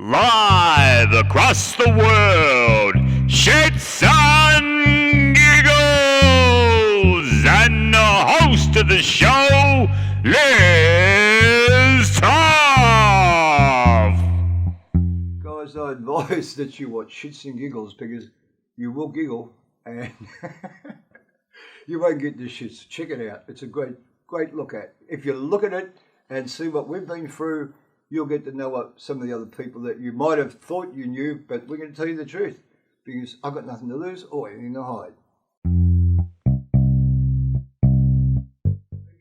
Live across the world, Shits and Giggles, and the host of the show, Liz Toff. Guys, I advise that you watch Shits and Giggles because you will giggle and you won't get the shits. Check it out. It's a great look at. If you look at it and see what we've been through, you'll get to know what some of the other people that you might have thought you knew, but we're going to tell you the truth because I've got nothing to lose or anything to hide.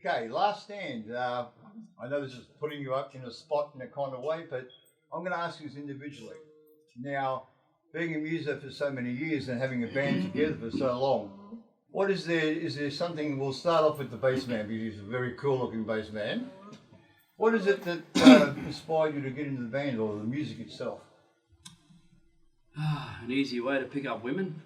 Okay, last stand. I know this is putting you up in a spot in a kind of way, but I'm going to ask you individually. Now, being a muser for so many years and having a band together for so long, what is there something, we'll start off with the bass man because he's a very cool looking bass man. What is it that inspired you to get into the band or the music itself? An easy way to pick up women.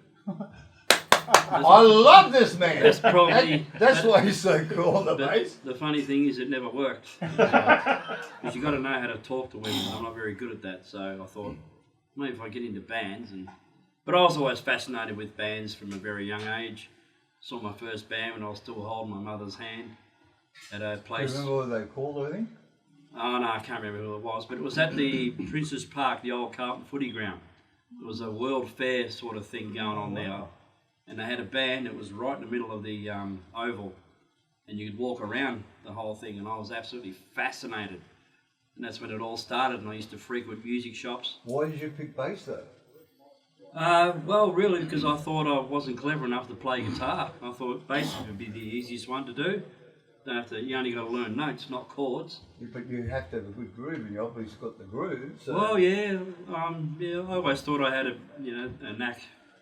I love this man. That's probably that's why he's so cool on the bass. The funny thing is, it never worked. Because you got to know how to talk to women. I'm not very good at that, so I thought maybe if I get into bands. But I was always fascinated with bands from a very young age. Saw my first band when I was still holding my mother's hand at a place. Do you remember what they called, I think? Oh no, I can't remember who it was, but it was at the Prince's Park, the old Carlton footy ground. It was a World Fair sort of thing going on there, and they had a band that was right in the middle of the oval, and you could walk around the whole thing, and I was absolutely fascinated. And that's when it all started, and I used to frequent music shops. Why did you pick bass though? Well, really, because I thought I wasn't clever enough to play guitar. I thought bass would be the easiest one to do. Don't have to, you only got to learn notes, not chords. But you have to have a good groove, and you obviously got the groove. So. Well, yeah, I always thought I had a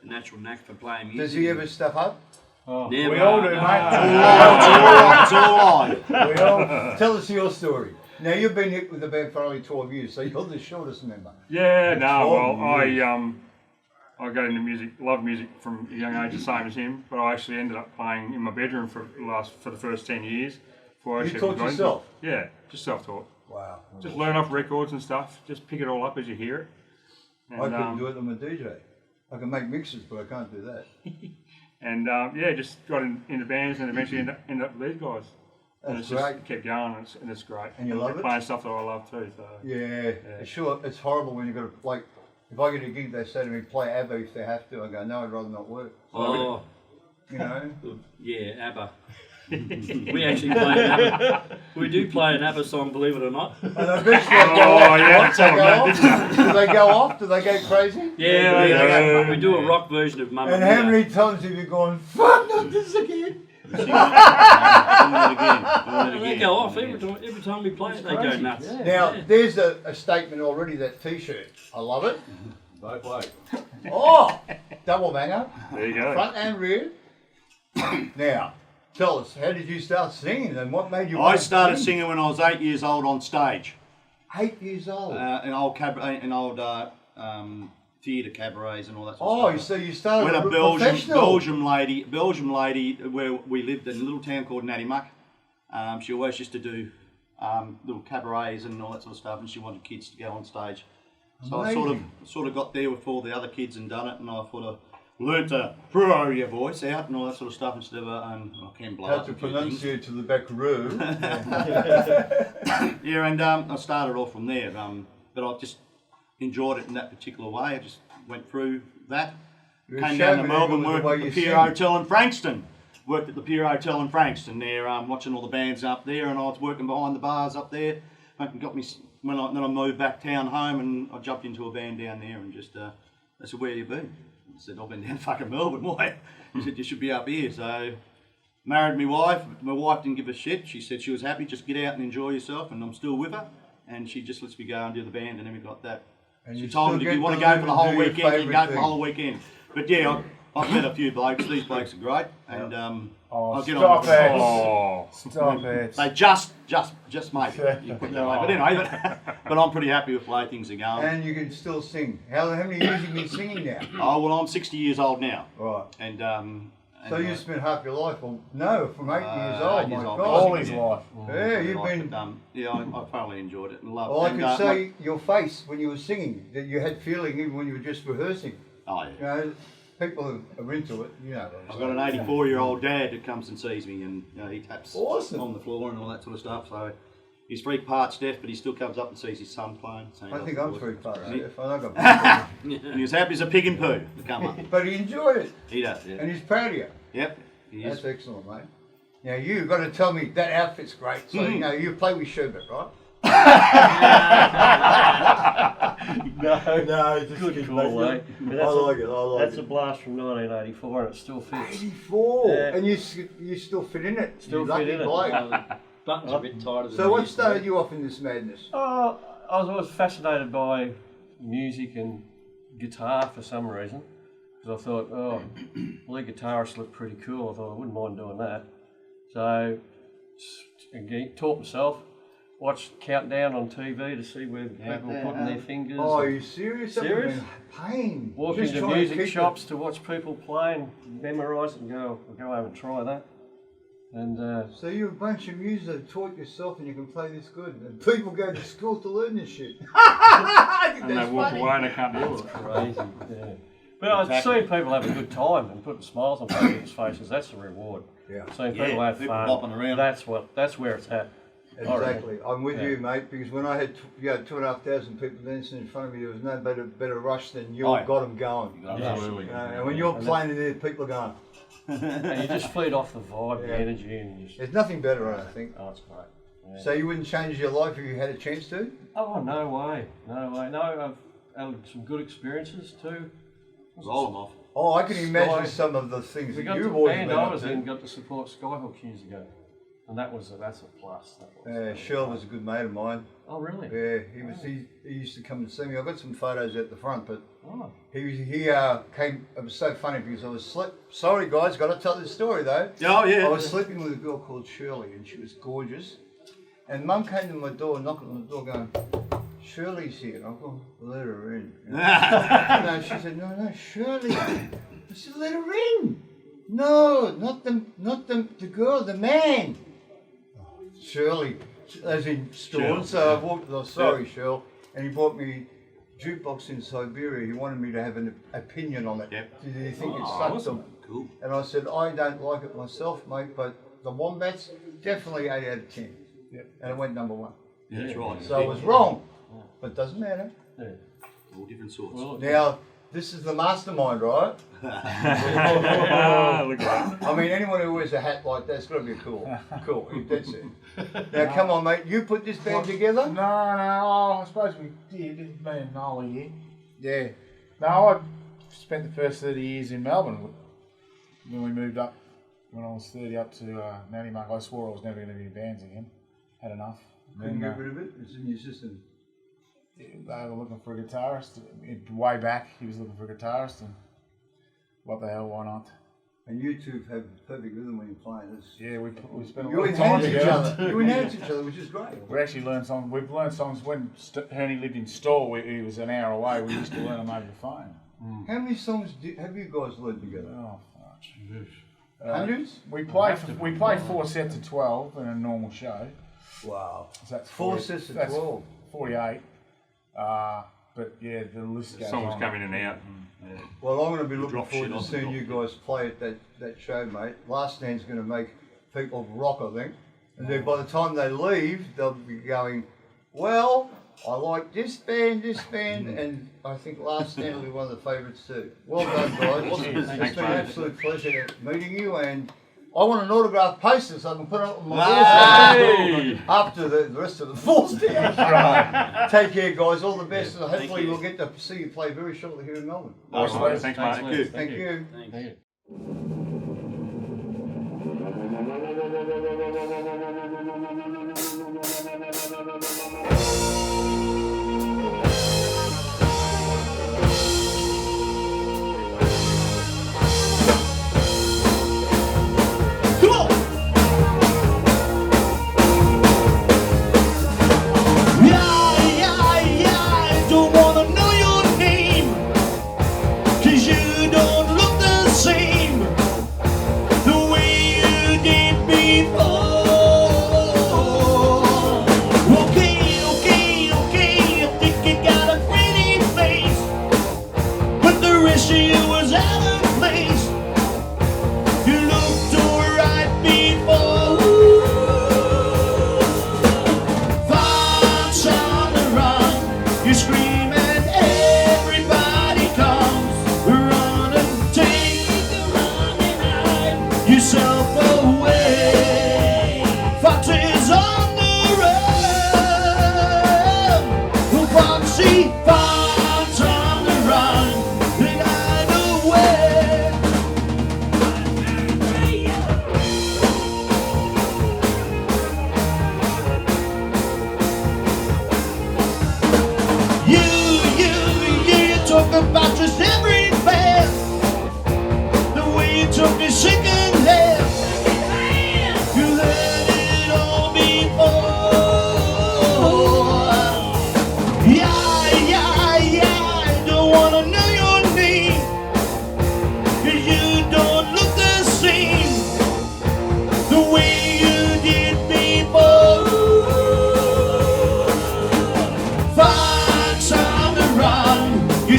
natural knack for playing music. Does he ever stuff up? Oh, Never. we all do, mate. It's all on. Tell us your story. Now you've been with the band for only 12 years, so you're the shortest member. Yeah, no, well, I got into music, loved music from a young age, the same as him. But I actually ended up playing in my bedroom for the first 10 years. Before I You taught yourself? Yeah, just self-taught. Wow. Just learn off records and stuff. Just pick it all up as you hear it. And, I couldn't do it. I'm a DJ. I can make mixes, but I can't do that. And just got into bands and eventually ended up with these guys. And That's it's great. just kept going, and it's great. And you love it? Playing stuff that I love too. So. Yeah. Sure. It's horrible when you got to, like, if I get a gig, they say to me, play ABBA if they have to. I go, no, I'd rather not work. Oh, you know? yeah, ABBA. We actually play an ABBA. We do play an ABBA song, believe it or not. And I bet they go off. Do they go off? Do they go crazy? Yeah, we do a rock version of Mamma And Mia. how many times have you gone, fuck, not this again? They go off every time we play it. They go nuts. Now, there's a statement already, that T-shirt. I love it. Both ways. Oh, double banger. There you go. Front and rear. Now, tell us, how did you start singing and what made you I started singing when I was 8 years old on stage. 8 years old? In old theatre cabarets and all that sort of stuff. So you started With a professional. Belgium lady where we lived in a little town called Nattymuck. She always used to do little cabarets and all that sort of stuff, and she wanted kids to go on stage. So Amazing. I sort of got there with all the other kids and done it, and I sort of learnt to throw your voice out and all that sort of stuff instead of I can blow How up to a few pronounce things. you to the back room. Yeah, and I started off from there, but I just enjoyed it in that particular way. I just went through that. Came down to Melbourne, worked at the Pier Hotel in Frankston. Worked at the Pier Hotel in Frankston there, watching all the bands up there, and I was working behind the bars up there. And got me then I moved back town home, and I jumped into a band down there, and just they said, "Where you been?" I said, "I've been down fucking Melbourne." Why? He said, "You should be up here." So married my wife. My wife didn't give a shit. She said she was happy, just get out and enjoy yourself, and I'm still with her. And she just lets me go and do the band, and then we got that. And She told me, if you want to go for the whole weekend, you can go for the whole weekend. But yeah, I've met a few blokes. These blokes are great, and I'll get on with them. Stop it. They just made it. You put it that way. But anyway, but I'm pretty happy with the way things are going. And you can still sing. How many years have you been singing now? Oh well, I'm 60 years old now, Right. and So you spent half your life, from 8 years old, 8 years my old. God. All his life. Yeah, you've But, been... I thoroughly enjoyed it and loved Well, I and, could see your face when you were singing, that you had feeling even when you were just rehearsing. oh, yeah. You know, people are into it, you know. I've got an 84-year-old dad that comes and sees me, and he taps Awesome. on the floor and all that sort of stuff. So he's 3 parts deaf, but he still comes up and sees his son playing. So I think I'm 3 parts He- deaf. I don't got And he's happy as a pig and poo to come up. But he enjoyed it, He does, yeah. and he's proud of you. Yep, he is. That's excellent, mate. Now you've got to tell me that outfit's great. So you know you play with Sherbet, right? No, just Good kidding, call, mate. mate. I like it. I like That's a it. blast from 1984 and it still fits. 84, Yeah. and you still fit in it. Still you fit lucky in it. bloke. Buttons are a bit tighter than So they what used to started be. you off in this madness? I was always fascinated by music and guitar for some reason. Because I thought, lead guitarist looked pretty cool. I thought I wouldn't mind doing that. So, again, taught myself. Watched Countdown on TV to see where people were putting their fingers. Oh, are you serious? That Serious? would've been pain. Walking Just to trying music keep shops to watch people play and memorise it and go home and try that. And So you're a bunch of music that taught yourself and you can play this good. And people go to school to learn this shit. I think And they that's walk funny. away and they can't do it. crazy, yeah. But I've seen people have a good time and putting smiles on people's faces. That's the reward. Yeah. Seeing Yeah, people have people fun. bopping around. That's where it's at. Exactly. I'm with Yeah. you, mate, because when I had 2,500 people dancing in front of me, there was no better rush than you Oh, yeah. got them going. Absolutely. And when you're playing in there, people are going, And you just feed off the vibe, Yeah. the energy, and you just, there's nothing better, I don't think. oh, it's great. Yeah. So you wouldn't change your life if you had a chance to? Oh, no way. No, I've had some good experiences too. Roll them off. Oh, I can imagine Sky. some of the things We that got you've the always band been I up was to. in, got to support Skyhook years ago. And that's a plus. That was. Shell was a good mate of mine. Oh, really? Yeah, he used to come and see me. I've got some photos at the front, but Oh. he came. It was so funny because I was sorry guys, got to tell this story though. Oh, yeah. I was sleeping with a girl called Shirley, and she was gorgeous. And Mum came to my door, knocking on the door, going, "Shirley's here." And I go, "Let her in." No, she said, "No, Shirley." I said, "Let her in." No, not the girl, the man. Shirley, as in Storm. Shirl. So I walked. Oh, sorry, Shirl. And he bought me jukebox in Siberia. He wanted me to have an opinion on it. Yep. Did you think it's awesome. awesome? Cool. And I said, I don't like it myself, mate, but the Wombats, definitely 8 out of 10. Yep. And it went number 1. Yeah, that's right. So I was wrong, but it doesn't matter. Yeah. All different sorts. Well, Now, this is the mastermind, right? Ah, look at that. I mean, anyone who wears a hat like that's got to be cool. Cool, that's it. Now, come on, mate, you put this band together? No, I suppose we did. Me and Noel here. Yeah. No, I spent the first 30 years in Melbourne when we moved up. When I was 30 up to Natty Mark, I swore I was never going to be in bands again. Had enough. Couldn't Then, get rid of it? It's in your system. they were looking for a guitarist. Way back, he was looking for a guitarist, and what the hell, why not? And you two have perfect rhythm when you're playing. Yeah, we spent a You lot of time enhance each together. other. You enhance each other, which is great. We actually learned songs. We've learned songs when Herney lived in Stawell. He was an hour away. We used to learn them over the phone. How many songs have you guys learned together? Oh, fuck. Hundreds? We play 4 sets of 12 in a normal show. Wow. So that's 4 sets of 12. 48. But yeah, the list goes Songs on. come in and out. Well, I'm going to be looking Drop forward shit to on, seeing drop you guys play at that show, mate. Last Stand's going to make people rock, I think. And then by the time they leave, they'll be going, well, I like this band, and I think Last Stand will be one of the favourites too. Well done, guys. It's Thanks, been an mate. absolute pleasure meeting you, and I want an autograph poster so I can put it up on my Hey! wall after the rest of the full stand. Take care, guys. All the best, and hopefully we'll get to see you play very shortly here in Melbourne. Awesome. Thanks, mate. Les. Thank you. Thank you. Don't wanna know your name, 'cause you don't look the same.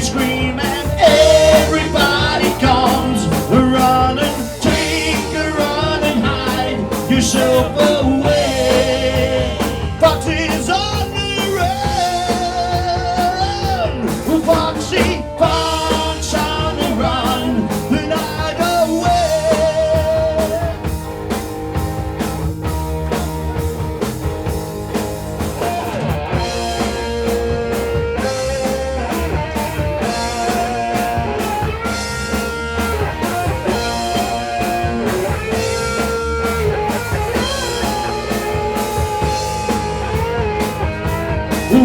scream and everybody comes running. Take a run and hide yourself away. Foxes on the run. Foxy fox on the run. The night away.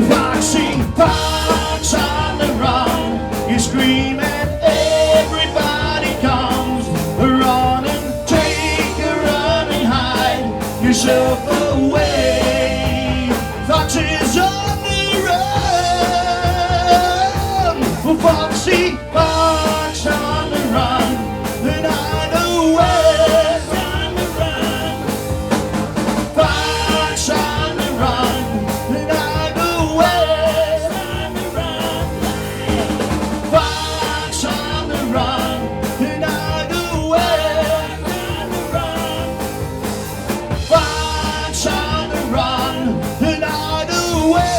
Foxy fox on the run. You scream and everybody comes running. Take a run and hide yourself away. Foxes on the run. Foxy fox on the run. The night away. On the run. Fox on the run. The night away. On the run. Fox on the run. The night away. On the run. Fox on the run. The night away.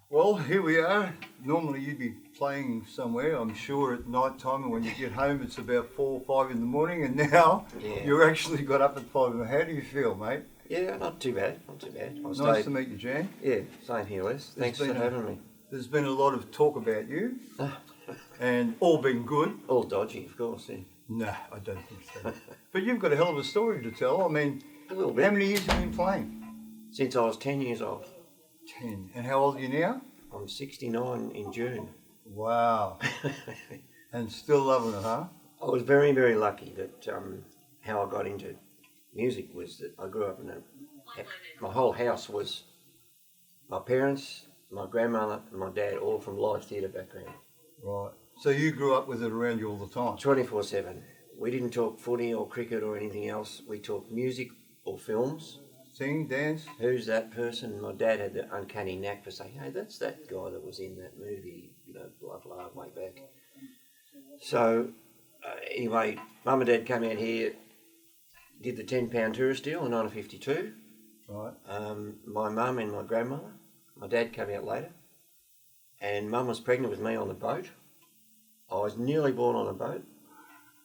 Well, here we are. Normally you'd be playing somewhere, I'm sure, at night time, and when you get home it's about 4 or 5 in the morning, and now you're actually got up at 5. How do you feel, mate? Yeah, not too bad, not too bad. Nice to meet you, Jan. Yeah, same here, Les. Thanks for having me. There's been a lot of talk about you, and all been good. All dodgy, of course, yeah. No, I don't think so. But you've got a hell of a story to tell. I mean, A little how bit. many years have you been playing? Since I was 10 years old. 10. And how old are you now? I'm 69 in June. Wow. And still loving it, huh? I was very, very lucky that how I got into music was that I grew up in my whole house was my parents, my grandmother and my dad, all from live theatre background. Right. So you grew up with it around you all the time? 24/7. We didn't talk footy or cricket or anything else. We talked music or films. Sing, dance? Who's that person? My dad had the uncanny knack for saying, hey, that's that guy that was in that movie, you know, blah, blah, way back. So, anyway, Mum and Dad came out here, did the £10 tourist deal in 1952. Right. My mum and my grandmother. My dad came out later. And Mum was pregnant with me on the boat. I was nearly born on a boat,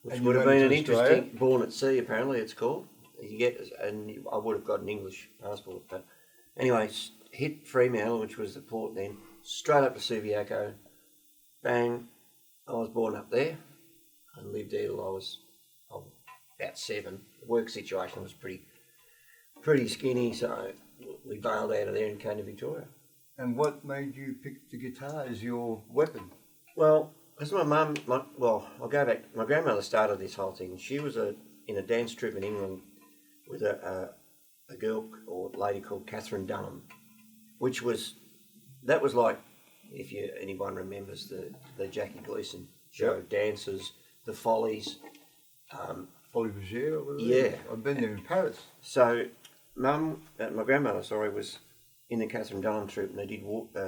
which And you would have went been to an interesting, Australia? born at sea apparently it's called. You get, and I would have got an English passport. But anyway, hit Fremantle, which was the port then, straight up to Subiaco, bang. I was born up there and lived there till I was about 7. The work situation was pretty skinny, so we bailed out of there and came to Victoria. And what made you pick the guitar as your weapon? Well, because my mum, I'll go back. My grandmother started this whole thing. She was in a dance troupe in England with a girl or lady called Catherine Dunham, that was like, if anyone remembers the Jackie Gleason show, Dancers, the Follies. Folly Bergère, or whatever? Yeah. I've been there in Paris. So, my grandmother, was in the Catherine Dunham troupe, and they did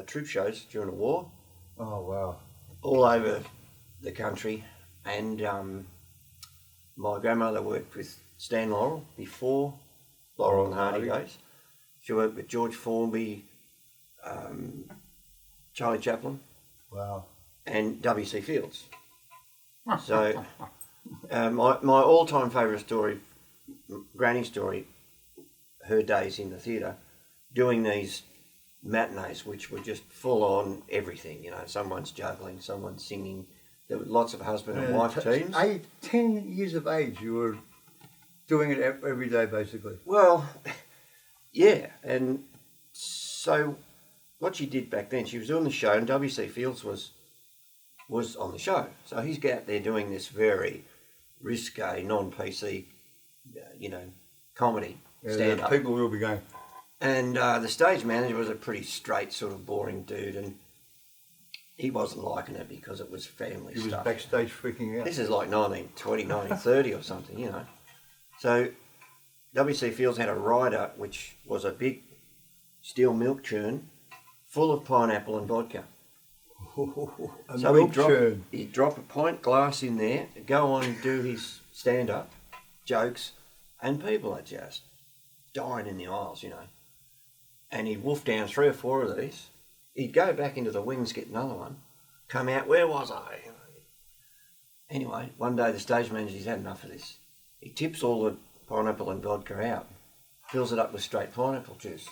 troupe shows during the war. Oh, wow. All over the country, and my grandmother worked with Stan Laurel before Laurel and Hardy days. She worked with George Formby, Charlie Chaplin, Wow. and W.C. Fields. So my all-time favourite story, Granny's story, her days in the theatre, doing these matinees, which were just full on everything. You know, someone's juggling, someone's singing. There were lots of husband and wife teams. 10 years of age, you were doing it every day, basically. Well, yeah, and so what she did back then, she was doing the show, and W.C. Fields was was on the show. So he's out there doing this very risque, non-PC, comedy stand-up. People will be going. And the stage manager was a pretty straight, sort of boring dude, and he wasn't liking it because it was family He was stuff. backstage freaking out. This is like 1920, 1930 or something, So WC Fields had a rider which was a big steel milk churn full of pineapple and vodka. So he'd drop a pint glass in there, go on and do his stand-up, jokes, and people are just dying in the aisles, And he'd wolf down 3 or 4 of these. He'd go back into the wings, get another one, come out, where was I? Anyway, one day the stage manager, he's had enough of this. He tips all the pineapple and vodka out, fills it up with straight pineapple juice.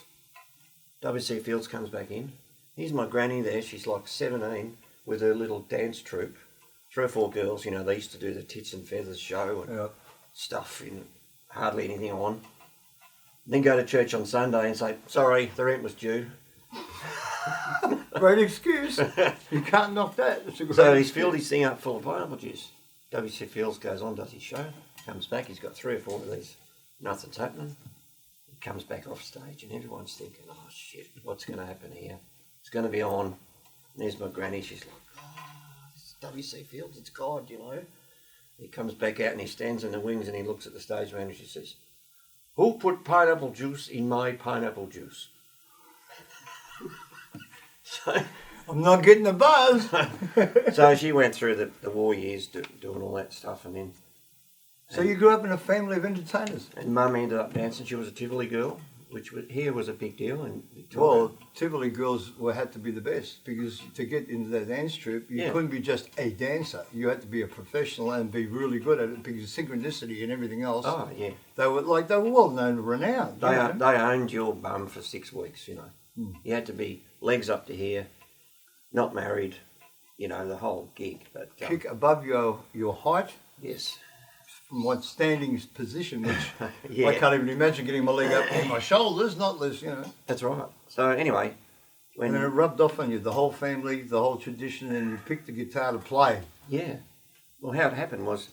WC Fields comes back in. Here's my granny there, she's like 17, with her little dance troupe. 3 or 4 girls, they used to do the Tits and Feathers show and stuff, hardly anything on. Then go to church on Sunday and say, sorry, the rent was due. Great excuse. You can't knock that. So he's filled his thing up full of pineapple juice. WC Fields goes on, does his show, comes back, he's got 3 or 4 of these. Nothing's happening. He comes back off stage and everyone's thinking, oh shit, what's going to happen here? It's going to be on. And there's my granny, she's like, oh, this is WC Fields, it's God, He comes back out and he stands in the wings and he looks at the stage manager and he says, who put pineapple juice in my pineapple juice? So, I'm not getting the buzz. So she went through the war years doing all that stuff, and then. So you grew up in a family of entertainers. And Mum ended up dancing. She was a Tivoli girl, which was a big deal in Victoria. Well, Tivoli girls had to be the best because to get into that dance troupe, you couldn't be just a dancer. You had to be a professional and be really good at it because synchronicity and everything else. Oh yeah. They were well known, renowned. They owned your bum for 6 weeks. You had to be legs up to here, not married. The whole gig. But kick above your height. Yes. From one standing position, which I can't even imagine getting my leg up to my shoulders, not less, That's right. So anyway, and then it rubbed off on you, the whole family, the whole tradition, and you picked the guitar to play. Yeah. Well, how it happened was,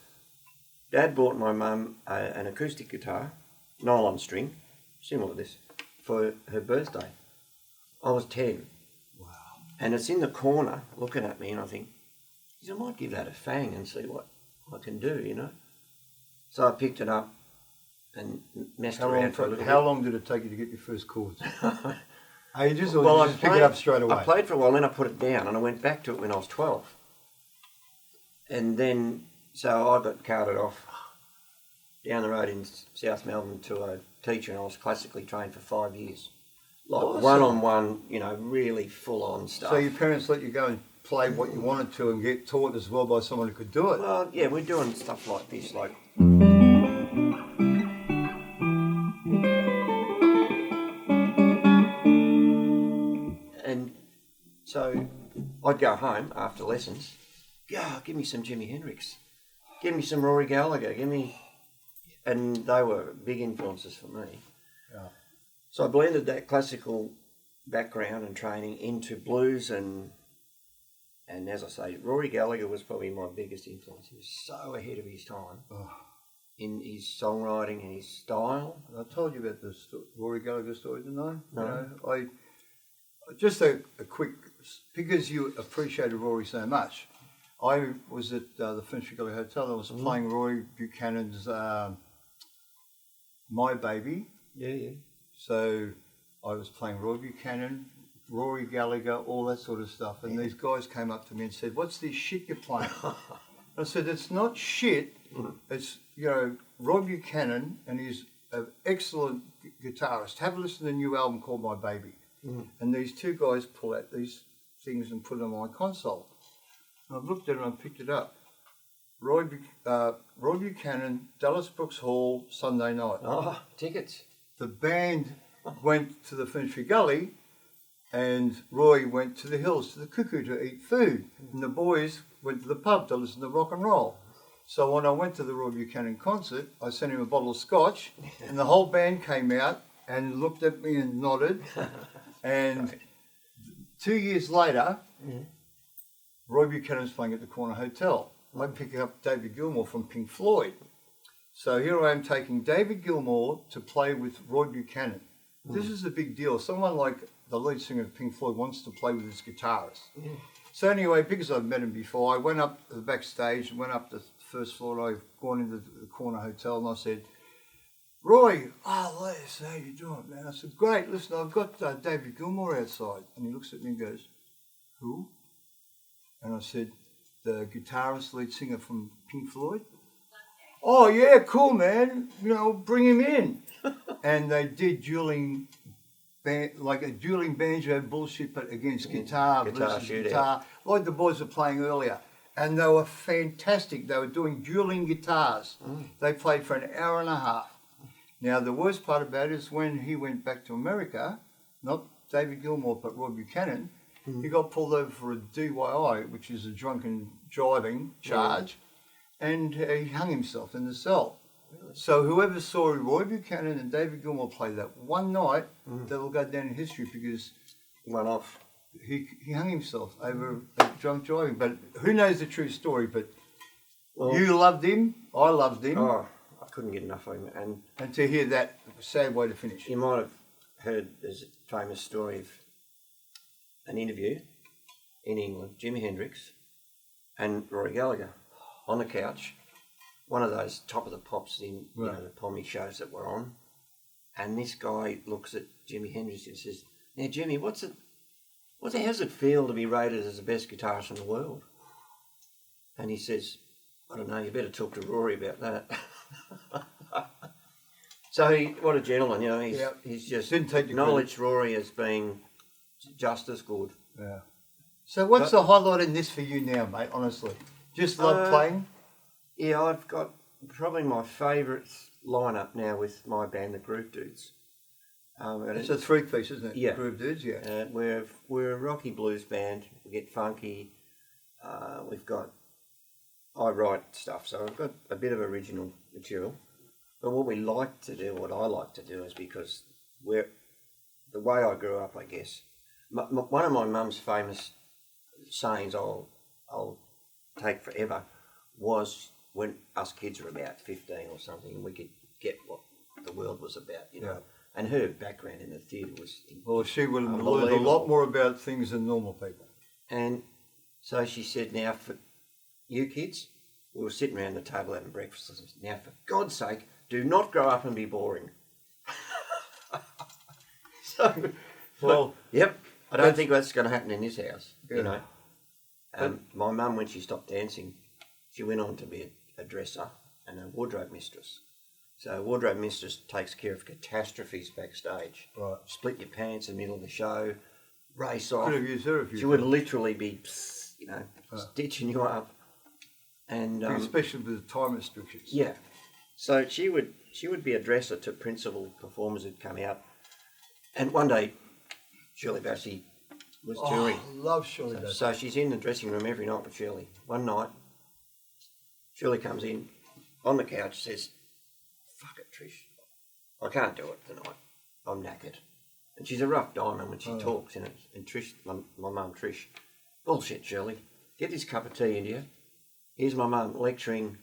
Dad bought my mum an acoustic guitar, nylon string, similar to this, for her birthday. I was 10. Wow. And it's in the corner, looking at me, and I think, I might give that a fang and see what I can do, So I picked it up and messed around for a little bit. How long did it take you to get your first chords? Ages, or did you just pick it up straight away? I played for a while, then I put it down, and I went back to it when I was 12. And then, so I got carted off down the road in South Melbourne to a teacher, and I was classically trained for 5 years. Like awesome. One-on-one, really full-on stuff. So your parents let you go and play what you wanted to and get taught as well by someone who could do it? Well, yeah, we're doing stuff like this, like... And so I'd go home after lessons, give me some Jimi Hendrix, give me some Rory Gallagher, and they were big influences for me. Yeah. So I blended that classical background and training into blues and as I say, Rory Gallagher was probably my biggest influence. He was so ahead of his time in his songwriting and his style. I told you about the Rory Gallagher story, didn't I? No. I just a quick, because you appreciated Rory so much. I was at the Finchley Gully Hotel. I was playing Roy Buchanan's My Baby. Yeah. So I was playing Roy Buchanan, Rory Gallagher, all that sort of stuff. And these guys came up to me and said, "What's this shit you're playing?" I said, "It's not shit. It's, Roy Buchanan, and he's an excellent guitarist. Have a listen to the new album called My Baby." And these two guys pull out these things and put them on my console. And I looked at it and I picked it up. Roy Buchanan, Dallas Brooks Hall, Sunday night. Oh, tickets. The band went to the Finchley Gully and Roy went to the hills, to the Cuckoo, to eat food. And the boys went to the pub to listen to rock and roll. So when I went to the Roy Buchanan concert, I sent him a bottle of scotch and the whole band came out and looked at me and nodded. And 2 years later, Roy Buchanan's playing at the Corner Hotel. I'm picking up David Gilmour from Pink Floyd. So here I am taking David Gilmour to play with Roy Buchanan. This is a big deal. Someone like the lead singer of Pink Floyd wants to play with his guitarist. So anyway, because I've met him before, I went up the backstage, went up the first floor, and I've gone into the Corner Hotel, and I said, Roy, Les, how you doing, man? I said, great, listen, I've got David Gilmour outside. And he looks at me and goes, who? And I said, the guitarist, lead singer from Pink Floyd. Oh, yeah, cool, man. You know, bring him in. And they did dueling banjo bullshit, but against guitar versus guitar, like the boys were playing earlier. And they were fantastic. They were doing dueling guitars. They played for an hour and a half. Now, the worst part about it is when he went back to America, not David Gilmour, but Roy Buchanan, he got pulled over for a DYI, which is a drunken driving charge, and he hung himself in the cell. So whoever saw Roy Buchanan and David Gilmour play that one night, they will go down in history because One off. he hung himself over drunk driving. But who knows the true story? But you loved him, I loved him. Oh, I couldn't get enough of him. And to hear that, sad way to finish. You might have heard there's a famous story of an interview in England, Jimi Hendrix and Rory Gallagher on the couch, one of those top of the pops in the Pommy shows that were on, and this guy looks at Jimi Hendrix and says, "Now Jimmy, how does it feel to be rated as the best guitarist in the world?" And he says, "I don't know, you better talk to Rory about that." So what a gentleman, you know, he's just Didn't take the acknowledged Rory as being just as good. Yeah. So what's the highlight in this for you now, mate, honestly? Just love playing? Yeah, I've got probably my favourite lineup now with my band, the Groove Dudes. It's a three-piece, isn't it? Yeah. Groove Dudes, yeah. We're a rocky blues band. We get funky. I write stuff, so I've got a bit of original material. But what I like to do is because the way I grew up, I guess. One of my mum's famous sayings I'll take forever was when us kids were about 15 or something and we could get what the world was about, you know. Yeah. And her background in the theatre was well, she would have learned a lot more about things than normal people. And so she said, now for you kids, we were sitting around the table having breakfast. I said, now for God's sake, do not grow up and be boring. So, well, yep, I don't think that's going to happen in this house, you know. My mum, when she stopped dancing, she went on to be a dresser and a wardrobe mistress. So a wardrobe mistress takes care of catastrophes backstage. Right. Split your pants in the middle of the show, race off. Could have used her if you She would literally be, stitching you up. And especially with the time restrictions. Yeah. So she would be a dresser to principal performers who'd come out. And one day, Shirley Bassey was touring. I love Shirley Bassey. So she's in the dressing room every night with Shirley. One night, Shirley comes in on the couch, says, "Fuck it, Trish. I can't do it tonight. I'm knackered." And she's a rough diamond when she talks, you know. And Trish, my mum Trish, "Bullshit, Shirley. Get this cup of tea into you. Here's my mum lecturing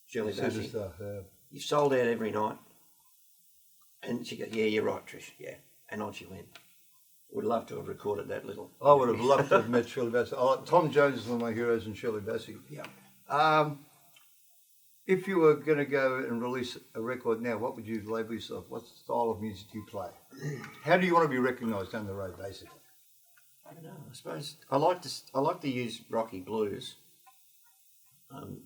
Shirley Bassey. You've sold out every night." And she goes, "Yeah, you're right, Trish. Yeah." And on she went. Would love to have recorded that little. I would have loved to have met Shirley Bassey. Tom Jones is one of my heroes in Shirley Bassey. Yeah. If you were going to go and release a record now, what would you label yourself? What style of music do you play? How do you want to be recognised down the road, basically? I don't know. I suppose I like to use rocky blues.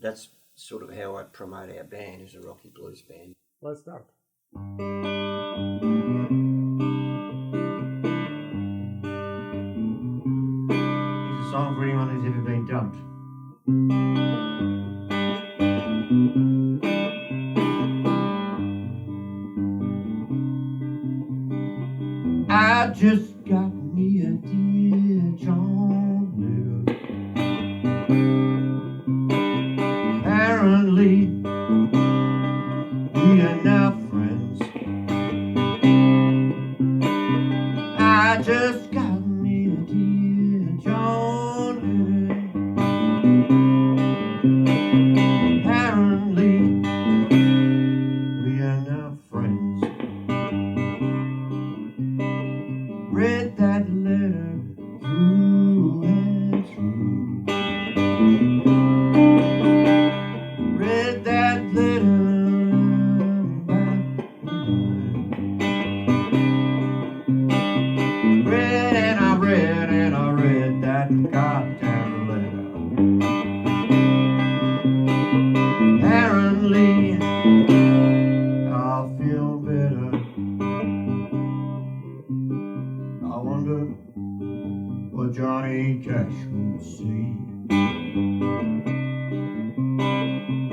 That's sort of how I promote our band as a rocky blues band. Let's start. It's a song for anyone who's ever been dumped. I just got me a dear John Little. Apparently, we are now friends. I just got me a dear John Little. Apparently, I'll feel better. I wonder what Johnny Cash would see.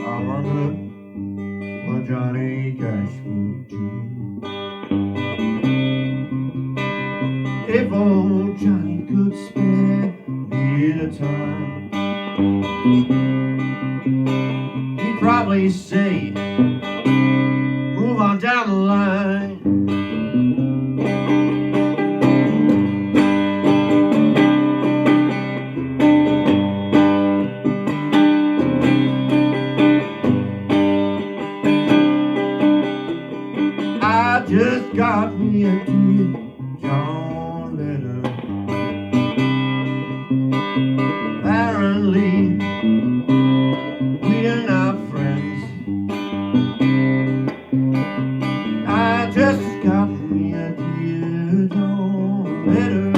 I wonder what Johnny Cash would do. If old Johnny could spare me the time, he'd probably say, move on down the line. I just got me a dear John letter. Apparently, we're not friends. I just got me a dear John letter.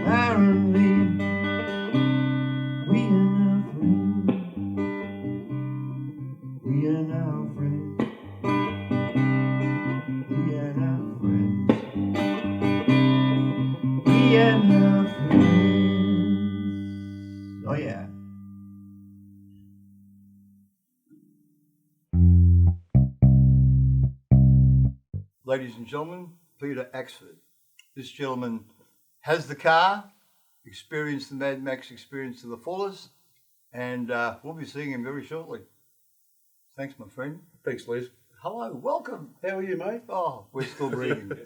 Apparently, we are now friends. We are now friends. We are now friends. We are now friends. Oh yeah. Ladies and gentlemen, Peter Axford. This gentleman has the car, experienced the Mad Max experience to the fullest, and we'll be seeing him very shortly. Thanks, my friend. Thanks, Les. Hello, welcome. How are you, mate? Oh, we're still breathing.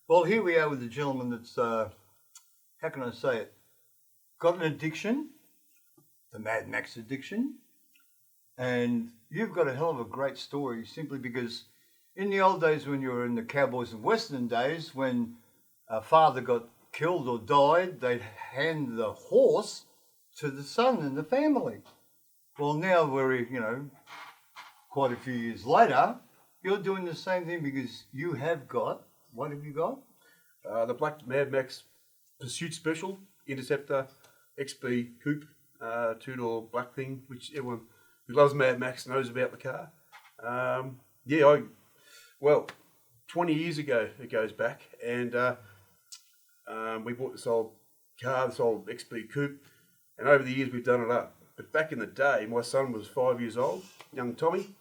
Well, here we are with a gentleman that's, how can I say it, got an addiction, the Mad Max addiction, and you've got a hell of a great story simply because in the old days when you were in the Cowboys and Western days, when a father got killed or died, they'd hand the horse to the son in the family. Well, now we're, quite a few years later, you're doing the same thing because you have got, what have you got? The Black Mad Max Pursuit Special, Interceptor, XB Coupe, two-door black thing, which everyone who loves Mad Max knows about the car. 20 years ago it goes back, and we bought this old car, this old XB Coupe, and over the years we've done it up. But back in the day, my son was 5 years old, young Tommy,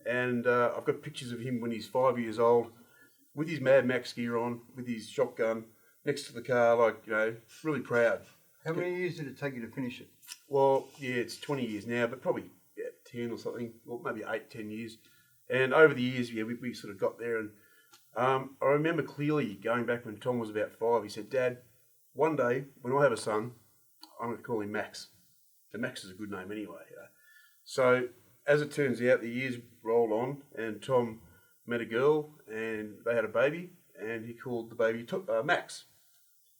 and I've got pictures of him when he's 5 years old, with his Mad Max gear on, with his shotgun, next to the car, really proud. How many years did it take you to finish it? Well, yeah, it's 20 years now, but probably 10 or something, or maybe 8, 10 years. And over the years, we sort of got there. And I remember clearly going back when Tom was about 5, he said, Dad, one day when I have a son, I'm going to call him Max. And Max is a good name anyway. So as it turns out, the years rolled on, and Tom met a girl, and they had a baby, and he called the baby Max,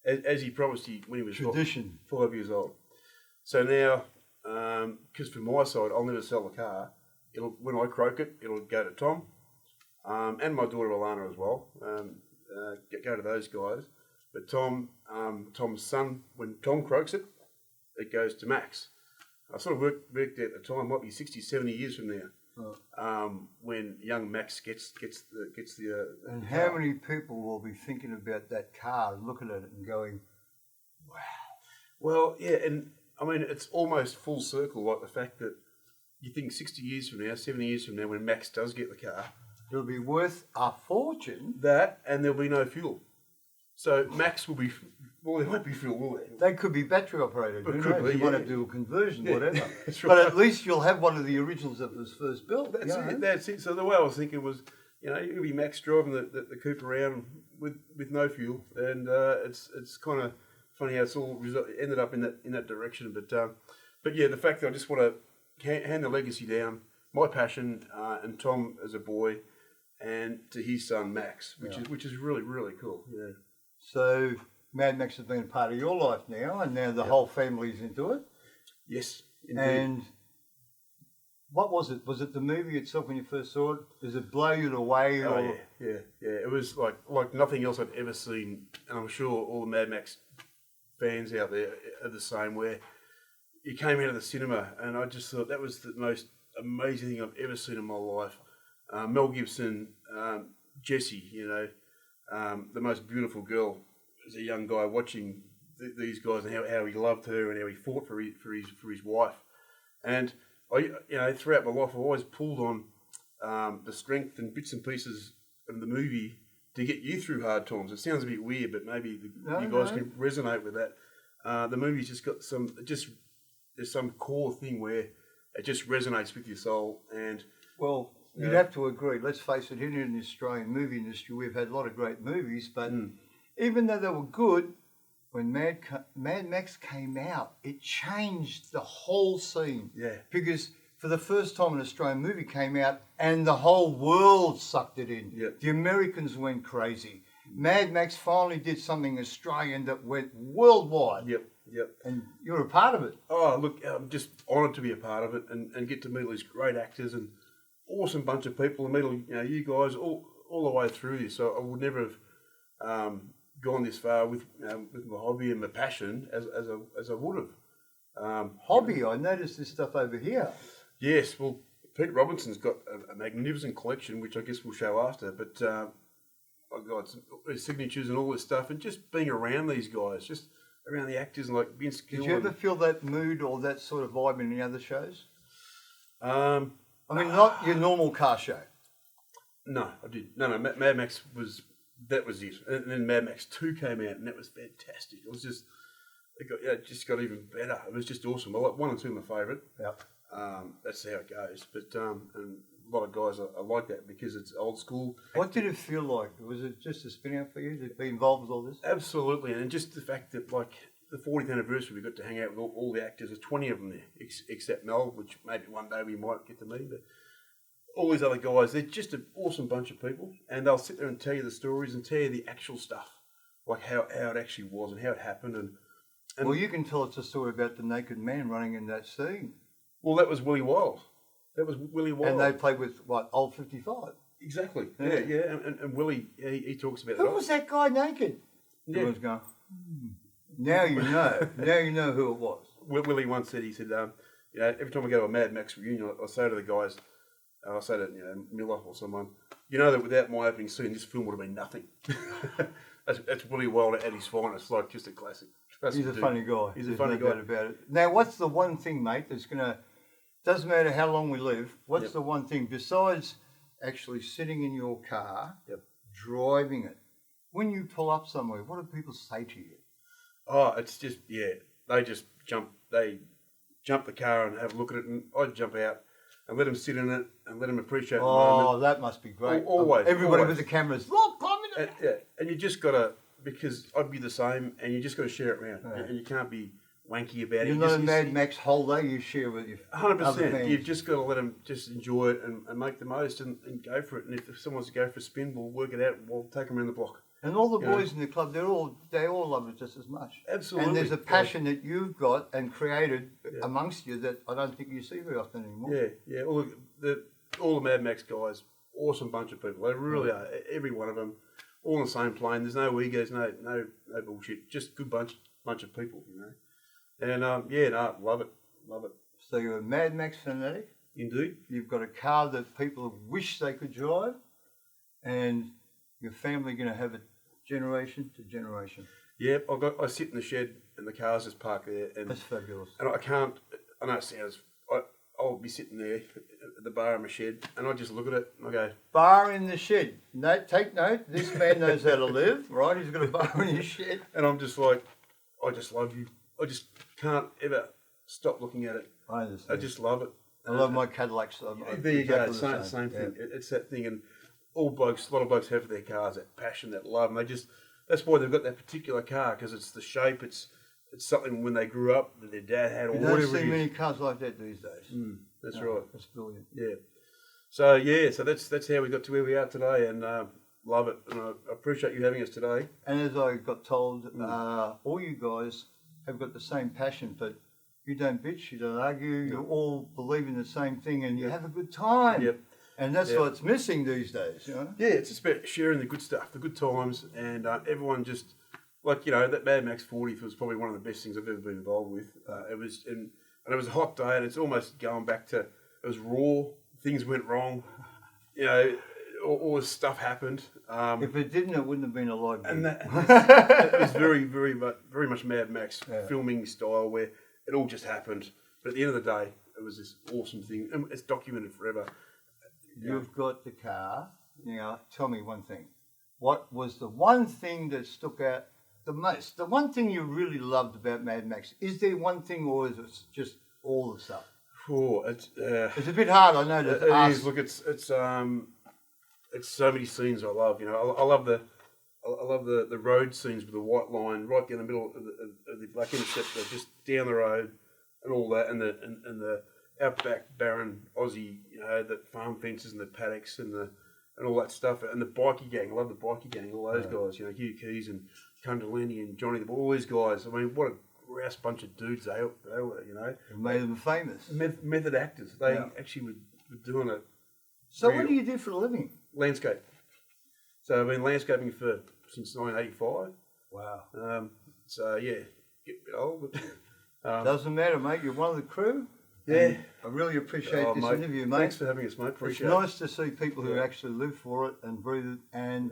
as he promised when he was 5 years old. So now, because from my side, I'll never sell the car. When I croak it, it'll go to Tom, and my daughter Alana as well. Go to those guys. But Tom's son, when Tom croaks it, it goes to Max. I sort of worked out at the time, might be 60, 70 years from now, when young Max gets the. And how many people will be thinking about that car, looking at it and going, wow. Well, yeah, and I mean, it's almost full circle, like the fact that you think 60 years from now, 70 years from now, when Max does get the car, it'll be worth a fortune. That, and there'll be no fuel. So Max will be, well, there won't be fuel, will there? They could be battery operated. It Who could knows? be, You might yeah. have to do a conversion, whatever. That's But right. at least you'll have one of the originals that was first built. That's it. That's it. So the way I was thinking was, it'll be Max driving the coupe around with no fuel, and it's kind of funny how it's all ended up in that direction. But yeah, the fact that I just want to hand the legacy down, my passion, and Tom as a boy, and to his son Max, which is really, really cool. Yeah. So Mad Max has been a part of your life now, and now the whole family's into it. Yes, indeed. And what was it? Was it the movie itself when you first saw it? Does it blow you away? Oh, yeah. It was like nothing else I'd ever seen, and I'm sure all the Mad Max fans out there are the same. Where you came out of the cinema, and I just thought that was the most amazing thing I've ever seen in my life. Mel Gibson, Jessie, the most beautiful girl as a young guy watching these guys and how he loved her and how he fought for his wife. And I, throughout my life, I've always pulled on the strength and bits and pieces of the movie to get you through hard times. It sounds a bit weird, but maybe you guys can resonate with that. The movie's just got there's some core thing where it just resonates with your soul. And well, you'd have to agree. Let's face it, here in the Australian movie industry, we've had a lot of great movies, but even though they were good, when Mad Max came out, it changed the whole scene. Yeah. Because for the first time an Australian movie came out and the whole world sucked it in. Yep. The Americans went crazy. Mad Max finally did something Australian that went worldwide. Yep. And you're a part of it. Oh, look, I'm just honoured to be a part of it and get to meet all these great actors and awesome bunch of people and meet you guys all the way through this. So I would never have gone this far with my hobby and my passion as I would have. Hobby, I noticed this stuff over here. Yes, well, Pete Robinson's got a magnificent collection, which I guess we'll show after, but I've got some signatures and all this stuff, and just being around these guys, just around the actors and like Vince Gill. Did you ever feel that mood or that sort of vibe in any other shows? I mean, not your normal car show. No, I did. No, Mad Max was it. And then Mad Max 2 came out, and that was fantastic. It was just, it just got even better. It was just awesome. Well, 1 and 2 are my favourite. Yep. That's how it goes. But and a lot of guys are like that because it's old school. What did it feel like? Was it just a spin out for you to be involved with all this? Absolutely, and just the fact that like the 40th anniversary, we got to hang out with all the actors. There's 20 of them there, except Mel, which maybe one day we might get to meet. But all these other guys, they're just an awesome bunch of people, and they'll sit there and tell you the stories and tell you the actual stuff, like how it actually was and how it happened. And well, you can tell us a story about the naked man running in that scene. Well, that was Willie Wild. And they played with, what, Old 55? Exactly. Yeah. And Willie, he talks about Who was that guy naked? Yeah. Everyone's going, now you know. Now you know who it was. Willie once said, he said, every time I go to a Mad Max reunion, I say to the guys, I say to Miller or someone, that without my opening scene, this film would have been nothing. That's Willie Wild at his finest, like just a classic. He's a funny guy. He's a funny guy about it. Now, what's the one thing, mate, that's going to, doesn't matter how long we live, what's the one thing, besides actually sitting in your car, driving it, when you pull up somewhere, what do people say to you? Oh, it's just, they just jump the car and have a look at it, and I'd jump out and let them sit in it and let them appreciate the moment. Oh, that must be great. Always. Everybody always. with the cameras, look, I'm in it. And you just got to, because I'd be the same, and you just got to share it around. And you can't be wanky about it. You're not a Mad Max holder, you share with your 100%. You've just got to let them just enjoy it and make the most and go for it. And if someone wants to go for a spin, we'll work it out. We'll take them around the block. And all the boys in the club, they all love it just as much. Absolutely. And there's a passion that you've got and created amongst you that I don't think you see very often anymore. Yeah. All the Mad Max guys, awesome bunch of people. They really are. Every one of them, all on the same plane. There's no egos, no bullshit. Just good bunch of people, And love it. So you're a Mad Max fanatic. Indeed. You've got a car that people wish they could drive, and your family going to have it generation to generation. Yep, I sit in the shed and the car's just parked there. And that's fabulous. And I know it sounds, I'll be sitting there at the bar in my shed and I just look at it and I go... Bar in the shed. Take note, this man knows how to live, right? He's got a bar in his shed. And I'm just like, I just love you. I just can't ever stop looking at it. I understand. I just love it. I love my Cadillacs. There you go, same thing. It's that thing, and a lot of blokes have for their cars, that passion, that love, and that's why they've got that particular car, because it's the shape, it's something when they grew up that their dad had, or whatever. You don't see many cars like that these days. That's right. That's brilliant. Yeah. So that's how we got to where we are today, and love it, and I appreciate you having us today. And as I got told, all you guys have got the same passion, but you don't bitch, you don't argue, you all believe in the same thing, and you have a good time. Yep. And that's what's missing these days, Yeah, it's just about sharing the good stuff, the good times, and everyone just, that Mad Max 40th was probably one of the best things I've ever been involved with. It was, and And it was a hot day, and it's almost going back to, it was raw, things went wrong, you know, all this stuff happened. If it didn't, it wouldn't have been a live And gig. it was very much Mad Max filming style where it all just happened. But at the end of the day, it was this awesome thing, and it's documented forever. You've got the car. Now, tell me one thing. What was the one thing that stuck out the most? The one thing you really loved about Mad Max? Is there one thing, or is it just all the stuff? Oh, It's a bit hard, I know. To it ask. is. Look, it's so many scenes I love. You know, I love the road scenes with the white line right down the middle of the black interceptor, just down the road, and all that, and the outback barren Aussie, you know, the farm fences and the paddocks and all that stuff, and the bikie gang. I love the bikie gang. All those guys, you know, Hugh Keys and Cundalenny and Johnny, all these guys. I mean, what a grouse bunch of dudes they were, you know. It made them famous. Method actors. They actually were doing it. So what do you do for a living? Landscape. So I've been landscaping since 1985. Wow. So yeah, get a bit old, but Doesn't matter, mate. You're one of the crew. yeah. I really appreciate this mate, interview, mate. Thanks for having us, mate. It's Appreciate nice to see people who actually live for it and breathe it, and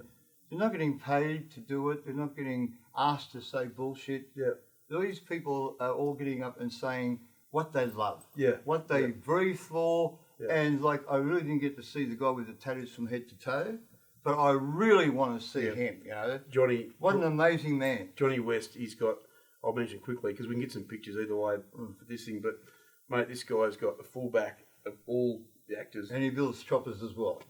they're not getting paid to do it. They're not getting asked to say bullshit. Yeah. These people are all getting up and saying what they love, Yeah. what they breathe for, Yeah. and like I really didn't get to see the guy with the tattoos from head to toe, but I really want to see him. You know, Johnny. what an amazing man. Johnny West. He's got. I'll mention quickly because we can get some pictures either way for this thing. But mate, this guy's got the full back of all the actors. And he builds choppers as well.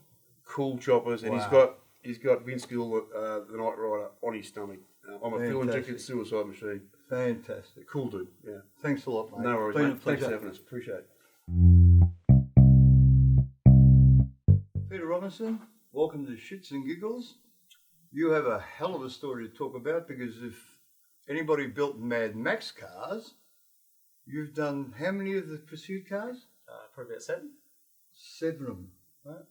Cool choppers, and Wow. he's got Vince Gill, the Night Rider, on his stomach. I'm a fuel injected suicide machine. Fantastic. Cool dude. Yeah. Thanks a lot, mate. No worries, Been a mate. Thanks pleasure. for having us. Appreciate it. Peter Robinson, welcome to Shits and Giggles. You have a hell of a story to talk about because if anybody built Mad Max cars, you've done how many of the pursuit cars? Probably about 7. 7 of them. Right?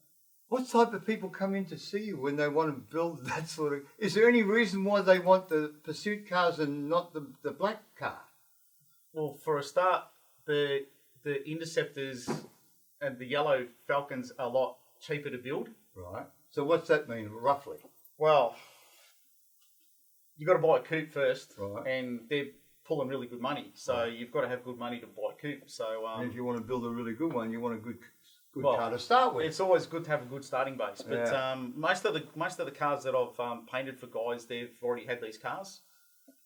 What type of people come in to see you when they want to build that sort of... Is there any reason why they want the pursuit cars and not the black car? Well, for a start, the interceptors and the yellow Falcons are a lot cheaper to build. Right. So what's that mean, roughly? Well, you got to buy a coupe first, Right. and they're pulling really good money. So you've got to have good money to buy a coupe. So And if you want to build a really good one, you want a good well, car to start with. it's always good to have a good starting base. But Yeah. most of the cars that I've painted for guys, they've already had these cars,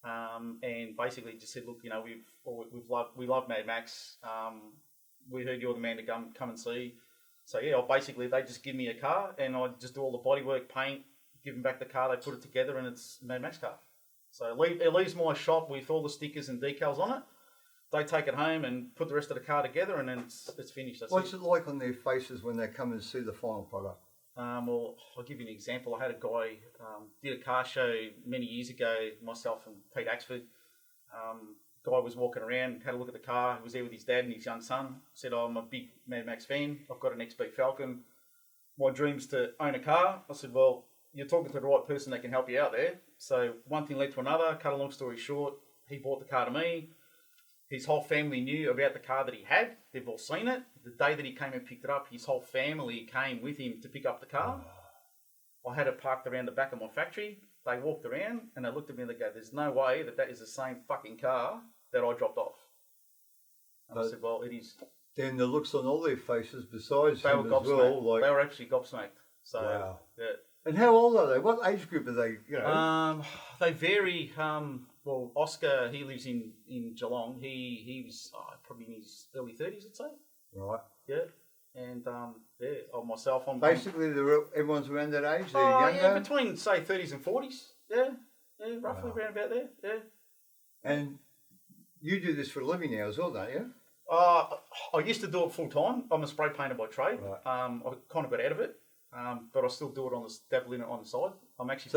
and basically just said, look, you know, we love Mad Max. We heard you're the man to come and see. So yeah, basically they just give me a car, and I just do all the bodywork, paint, give them back the car, they put it together, and it's a Mad Max car. So it leaves my shop with all the stickers and decals on it. They take it home and put the rest of the car together, and then it's finished. That's What's it like on their faces when they come and see the final product? Well, I'll give you an example. I had a guy did a car show many years ago, myself and Pete Axford. Guy was walking around, had a look at the car. He was there with his dad and his young son. Said, oh, I'm a big Mad Max fan. I've got an XB Falcon. My dream's to own a car. I said, well, you're talking to the right person that can help you out there. So one thing led to another. Cut a long story short, he bought the car to me. His whole family knew about the car that he had. They've all seen it. The day that he came and picked it up, his whole family came with him to pick up the car. I had it parked around the back of my factory. They walked around and they looked at me and they go, there's no way that is the same fucking car that I dropped off. And I said, well, it is. Then the looks on all their faces besides They were him as gobsmacked. well. Like, They were actually gobsmacked. So, wow. yeah. And how old are they? What age group are they? You know, They vary. Well, Oscar, he lives in Geelong. He was probably in his early 30s, I'd say. right. Yeah. And myself, I'm Basically, everyone's around that age. They're younger. yeah, between say 30s and 40s. Yeah, roughly around about there. Yeah. And you do this for a living now as well, don't you? I used to do it full time. I'm a spray painter by trade. Right. I kind of got out of it, but I still do it dabble in it on the side. I'm actually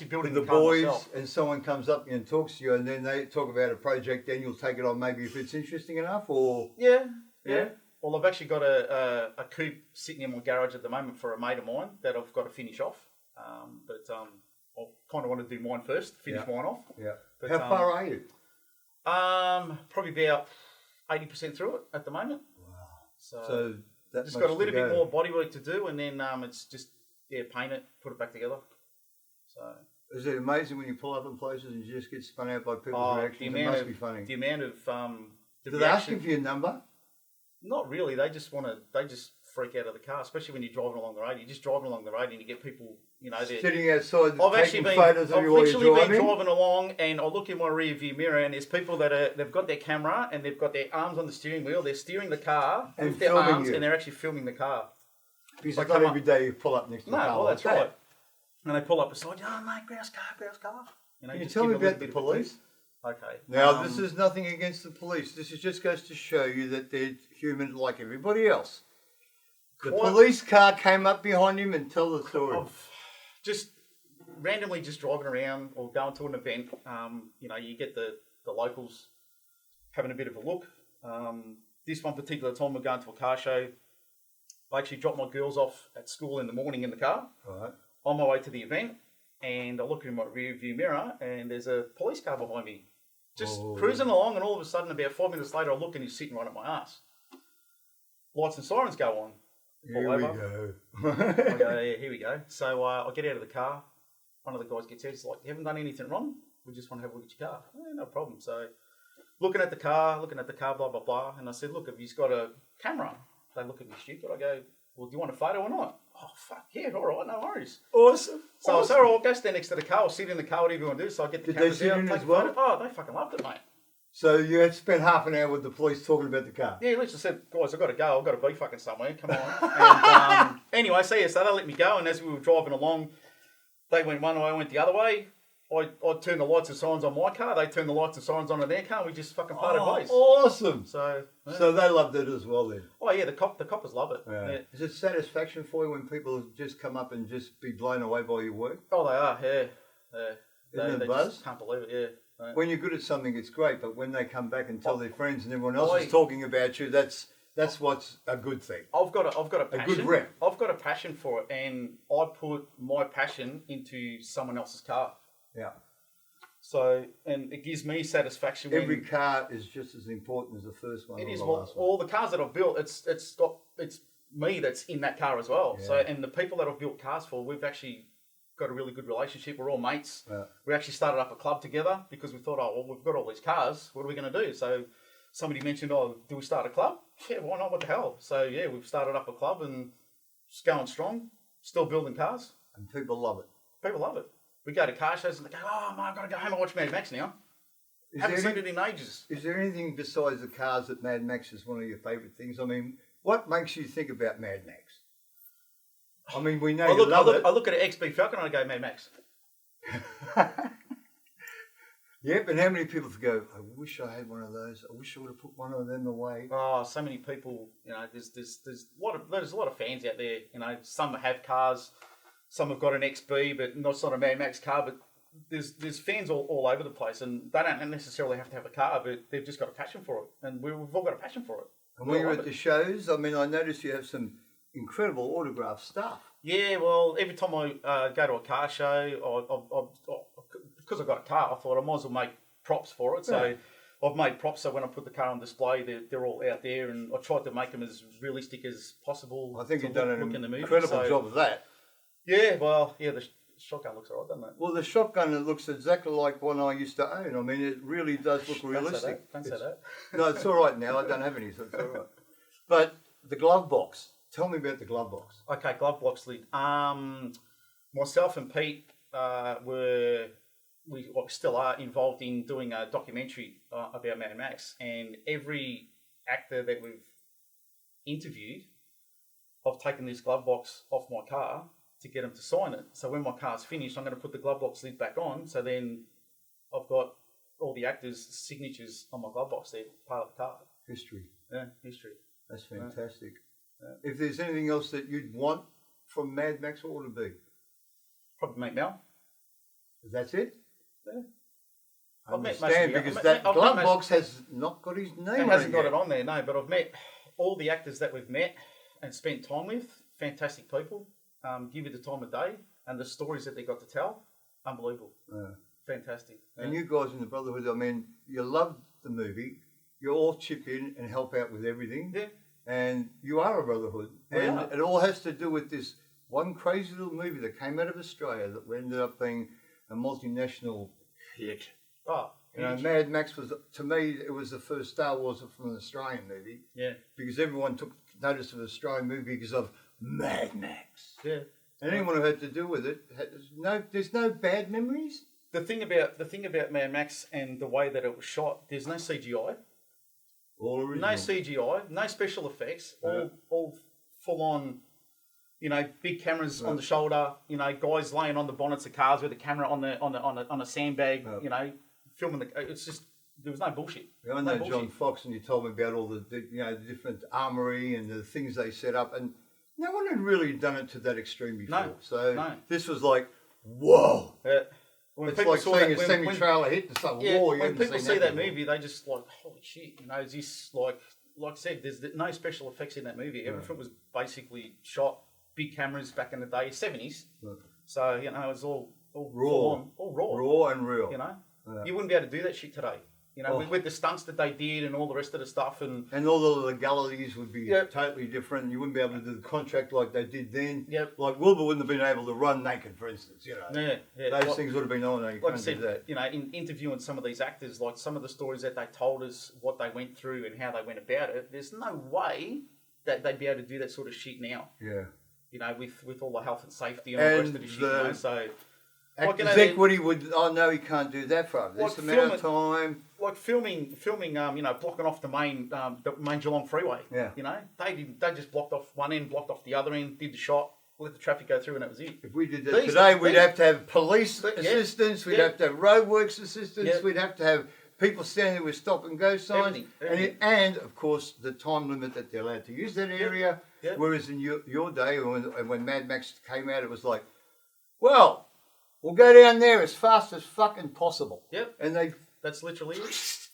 building the the car boys myself. and someone comes up and talks to you, and then they talk about a project, then you'll take it on maybe if it's interesting enough, or Yeah. Yeah? Well, I've actually got a coupe sitting in my garage at the moment for a mate of mine that I've got to finish off. But I kind of want to do mine first, finish mine off. yeah. But, How far are you? Probably about 80% through it at the moment. Wow. So that just got a little bit more bodywork to do, and then it's just paint it, put it back together. So is it amazing when you pull up in places and you just get spun out by people's reactions? It must be funny. The amount of do they ask you for your number? Not really. They just freak out of the car, especially when you're driving along the road. You're just driving along the road and you get people, they're sitting outside taking photos of you I've while you're literally driving. been driving along and I look in my rear view mirror and there's people they've got their camera and they've got their arms on the steering wheel. They're steering the car and with their arms and they're actually filming the car. Because it's not every day you pull up next to the car. No, well, that's right. And they pull up beside you, oh mate, grouse car. Can you tell me about the police? Okay. Now, this is nothing against the police. This is just goes to show you that they're human like everybody else. The police car came up behind him and tell the story. Just randomly just driving around or going to an event, you get the locals having a bit of a look. This one particular time we're going to a car show. I actually dropped my girls off at school in the morning in the car. Right. On my way to the event, and I look in my rear view mirror and there's a police car behind me. Just cruising along, and all of a sudden, about 5 minutes later, I look and he's sitting right at my ass. Lights and sirens go on. Here we go. I go, yeah, here we go. So I get out of the car. One of the guys gets out. He's like, you haven't done anything wrong? We just want to have a look at your car. No problem. So looking at the car, blah, blah, blah. And I said, look, have you got a camera? They look at me stupid. I go, well, do you want a photo or not? Oh, fuck, yeah, all right, no worries. Awesome. So I said, all right, I'll go stand next to the car. I'll sit in the car, whatever you want to do. So I get the cameras out. Did they sit in as well? Oh, they fucking loved it, mate. So you had spent half an hour with the police talking about the car? Yeah, literally said, guys, I've got to go. I've got to be fucking somewhere. Come on. And anyway, so they let me go. And as we were driving along, they went one way, I went the other way. I turned the lights and signs on my car. They turned the lights and signs on their car. And we just fucking parted ways. Awesome. So they loved it as well then? Oh, yeah, the coppers love it. Yeah. Yeah. Is it satisfaction for you when people just come up and just be blown away by your work? Oh, they are, yeah. Isn't it they buzz? just can't believe it, yeah. When you're good at something, it's great, but when they come back and tell their friends and everyone else is talking about you, that's what's a good thing. I've got a passion. A good rep. I've got a passion for it, and I put my passion into someone else's car. Yeah. So, and it gives me satisfaction. Every car is just as important as the first one. It is. The last one. All the cars that I've built, it's me that's in that car as well. Yeah. So, and the people that I've built cars for, we've actually got a really good relationship. We're all mates. Yeah. We actually started up a club together because we thought, oh, well, we've got all these cars. What are we going to do? So somebody mentioned, oh, do we start a club? Yeah, why not? What the hell? So yeah, we've started up a club and it's going strong. Still building cars. And people love it. People love it. We go to car shows and they go, oh, man, I've got to go home and watch Mad Max now. Haven't seen it in ages. Is there anything besides the cars that Mad Max is one of your favourite things? I mean, what makes you think about Mad Max? I mean, we know you love it. I look at an XB Falcon and I go, Mad Max. Yep, and how many people go, I wish I had one of those. I wish I would have put one of them away. Oh, so many people, there's a lot of fans out there. Some have cars, some have got an XB, but it's not a Mad Max car, but there's fans all over the place, and they don't necessarily have to have a car, but they've just got a passion for it, and we've all got a passion for it. And when you're at the shows, I mean, I noticed you have some incredible autograph stuff. Yeah, well, every time I go to a car show, because I've got a car, I thought I might as well make props for it. So I've made props so when I put the car on display, they're all out there, and I tried to make them as realistic as possible. I think you've done an in the movie. incredible job of that. Yeah, well, yeah, the shotgun looks alright, doesn't it? Well, the shotgun, it looks exactly like one I used to own. I mean, it really does look realistic. Don't say that. No, it's all right now. I don't have any, so it's all right. But the glove box. Tell me about the glove box. Okay, glove box lid. Myself and Pete we still are involved in doing a documentary about Mad Max, and every actor that we've interviewed, I've taken this glove box off my car to get them to sign it. So when my car's finished, I'm going to put the glove box lid back on. So then I've got all the actors' signatures on my glove box there, part of the car. History. Yeah, history. That's fantastic. If there's anything else that you'd want from Mad Max, what would it be? Probably meet Mel. That's it? Yeah. I understand, because that glove box has not got his name on it. It hasn't got it on there, no, but I've met all the actors that we've met and spent time with. Fantastic people. Give you the time of day, and the stories that they got to tell, unbelievable. Fantastic. And you guys in the Brotherhood, I mean, you loved the movie. you all chip in and help out with everything. Yeah. And you are a brotherhood. And it all has to do with this one crazy little movie that came out of Australia that ended up being a multinational hit. Oh, You know, Mad Max was, to me, it was the first Star Wars from an Australian movie. Yeah. Because everyone took notice of an Australian movie because of Mad Max. Yeah. And anyone who had to do with it, there's no bad memories. The thing about Mad Max and the way that it was shot, there's no CGI. All original. No CGI, no special effects, all full on, you know, big cameras on the shoulder, you know, guys laying on the bonnets of cars with the camera on a sandbag, you know, filming it's just, there was no bullshit. I know John Fox, and you told me about all the the different armory and the things they set up, and no one had really done it to that extreme before. This was like, whoa. It's like seeing a semi-trailer hit and stuff. Whoa, when people see that movie, they just like, holy shit, you know, is this like I said, there's no special effects in that movie. Everything was basically shot, big cameras back in the day, 70s. So, you know, it was all raw. Raw and real. You know, you wouldn't be able to do that shit today. You know, with the stunts that they did and all the rest of the stuff. And all the legalities would be totally different. You wouldn't be able to do the contract like they did then. Like Wilbur wouldn't have been able to run naked, for instance, you know. Those things would have been, oh no, you can't do that. You know, in interviewing some of these actors, like some of the stories that they told us, what they went through and how they went about it, there's no way that they'd be able to do that sort of shit now. Yeah. You know, with all the health and safety and all the rest of the shit, you know, so... Actors Equity would, oh no, he can't do that for this amount of time. Like filming, you know, blocking off the main Geelong freeway. Yeah. You know, they just blocked off one end, blocked off the other end, did the shot, let the traffic go through, and that was it. If we did that today, we'd have to have police assistance, we'd have to have roadworks assistance, we'd have to have people standing there with stop and go signs, and of course the time limit that they're allowed to use that area. Whereas in your day, when Mad Max came out, it was like, well, we'll go down there as fast as fucking possible. Yep. And that's literally it.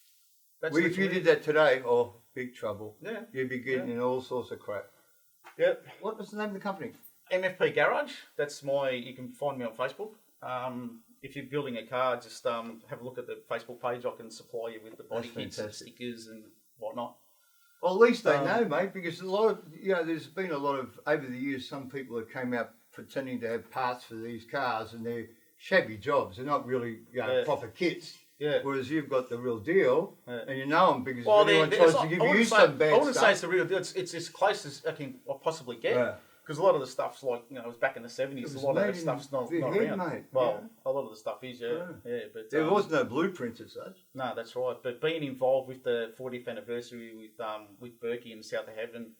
If you did that today, big trouble. Yeah. You'd be getting in all sorts of crap. Yep. What was the name of the company? MFP Garage. That's you can find me on Facebook. If you're building a car, just have a look at the Facebook page. I can supply you with the body kits and stickers and whatnot. Well, at least they know, mate, because a lot of, there's been a lot of, over the years, some people have came out pretending to have parts for these cars, and they're shabby jobs. They're not really proper kits. Yeah. Whereas you've got the real deal, and you know them because anyone tries to give you some bad stuff. I wouldn't say it's the real deal. It's as close as I can possibly get. Because a lot of the stuff's like, it was back in the 70s. A lot of that stuff's not around. Mate. Well, a lot of the stuff is, but there was no blueprints as such. No, that's right. But being involved with the 40th anniversary with Burke in South of Heaven,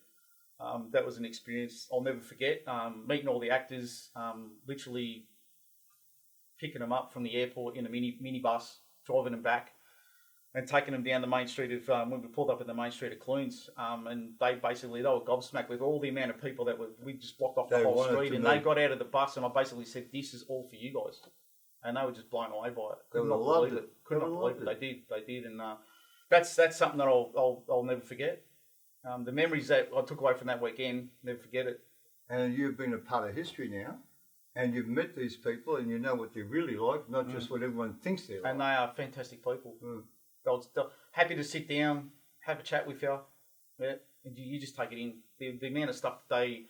that was an experience I'll never forget. Meeting all the actors, literally picking them up from the airport in a minibus, driving them back, and taking them down the main street of when we pulled up in the main street of Clunes, and they were gobsmacked with all the amount of people that we just blocked off the whole street, and they got out of the bus, and I basically said, "This is all for you guys," and they were just blown away by it. Could not believe it. They did, and that's something that I'll never forget. The memories that I took away from that weekend, never forget it. And you've been a part of history now, and you've met these people, and you know what they're really like, not just what everyone thinks they're like. And they are fantastic people. They're happy to sit down, have a chat with you. Yeah, and you just take it in. The amount of stuff that they,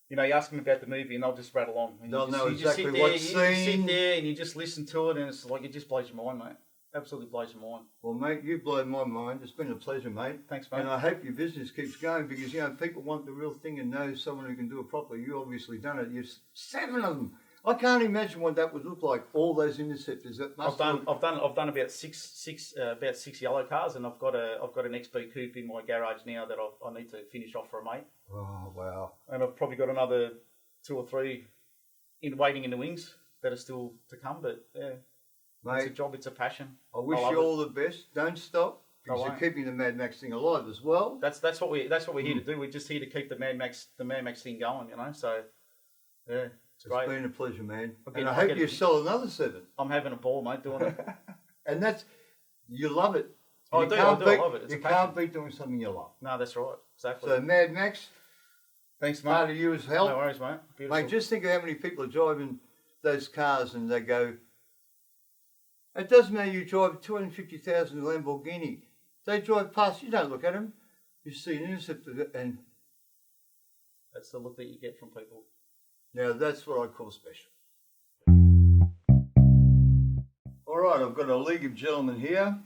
you ask them about the movie, and they'll just rattle on. And they'll know exactly what scene. You sit there and you just listen to it, and it's like it just blows your mind, mate. Absolutely blows your mind. Well, mate, you've blown my mind. It's been a pleasure, mate. Thanks, mate. And I hope your business keeps going because, people want the real thing and know someone who can do it properly. You obviously done it. You've 7 of them. I can't imagine what that would look like. All those interceptors. I've done about six yellow cars, and I've got an XB coupe in my garage now that I need to finish off for a mate. Oh wow! And I've probably got another 2 or 3 waiting in the wings that are still to come. But yeah, mate, it's a job. It's a passion. I wish you all the best. Don't stop. Because you're keeping the Mad Max thing alive as well. That's what we're here to do. We're just here to keep the Mad Max thing going. So yeah. It's been a pleasure, man. And I hope you sell another 7. I'm having a ball, mate, doing it. And you love it. I do. I love it. You can't beat doing something you love. No, that's right. Exactly. So, Mad Max, thanks, mate. Part of you as hell. No worries, mate. Beautiful. Mate, just think of how many people are driving those cars and they go, it doesn't matter you drive a 250,000 Lamborghini. They drive past, you don't look at them. You see an interceptor, and That's the look that you get from people. now that's what I call special. All right, I've got a league of gentlemen here.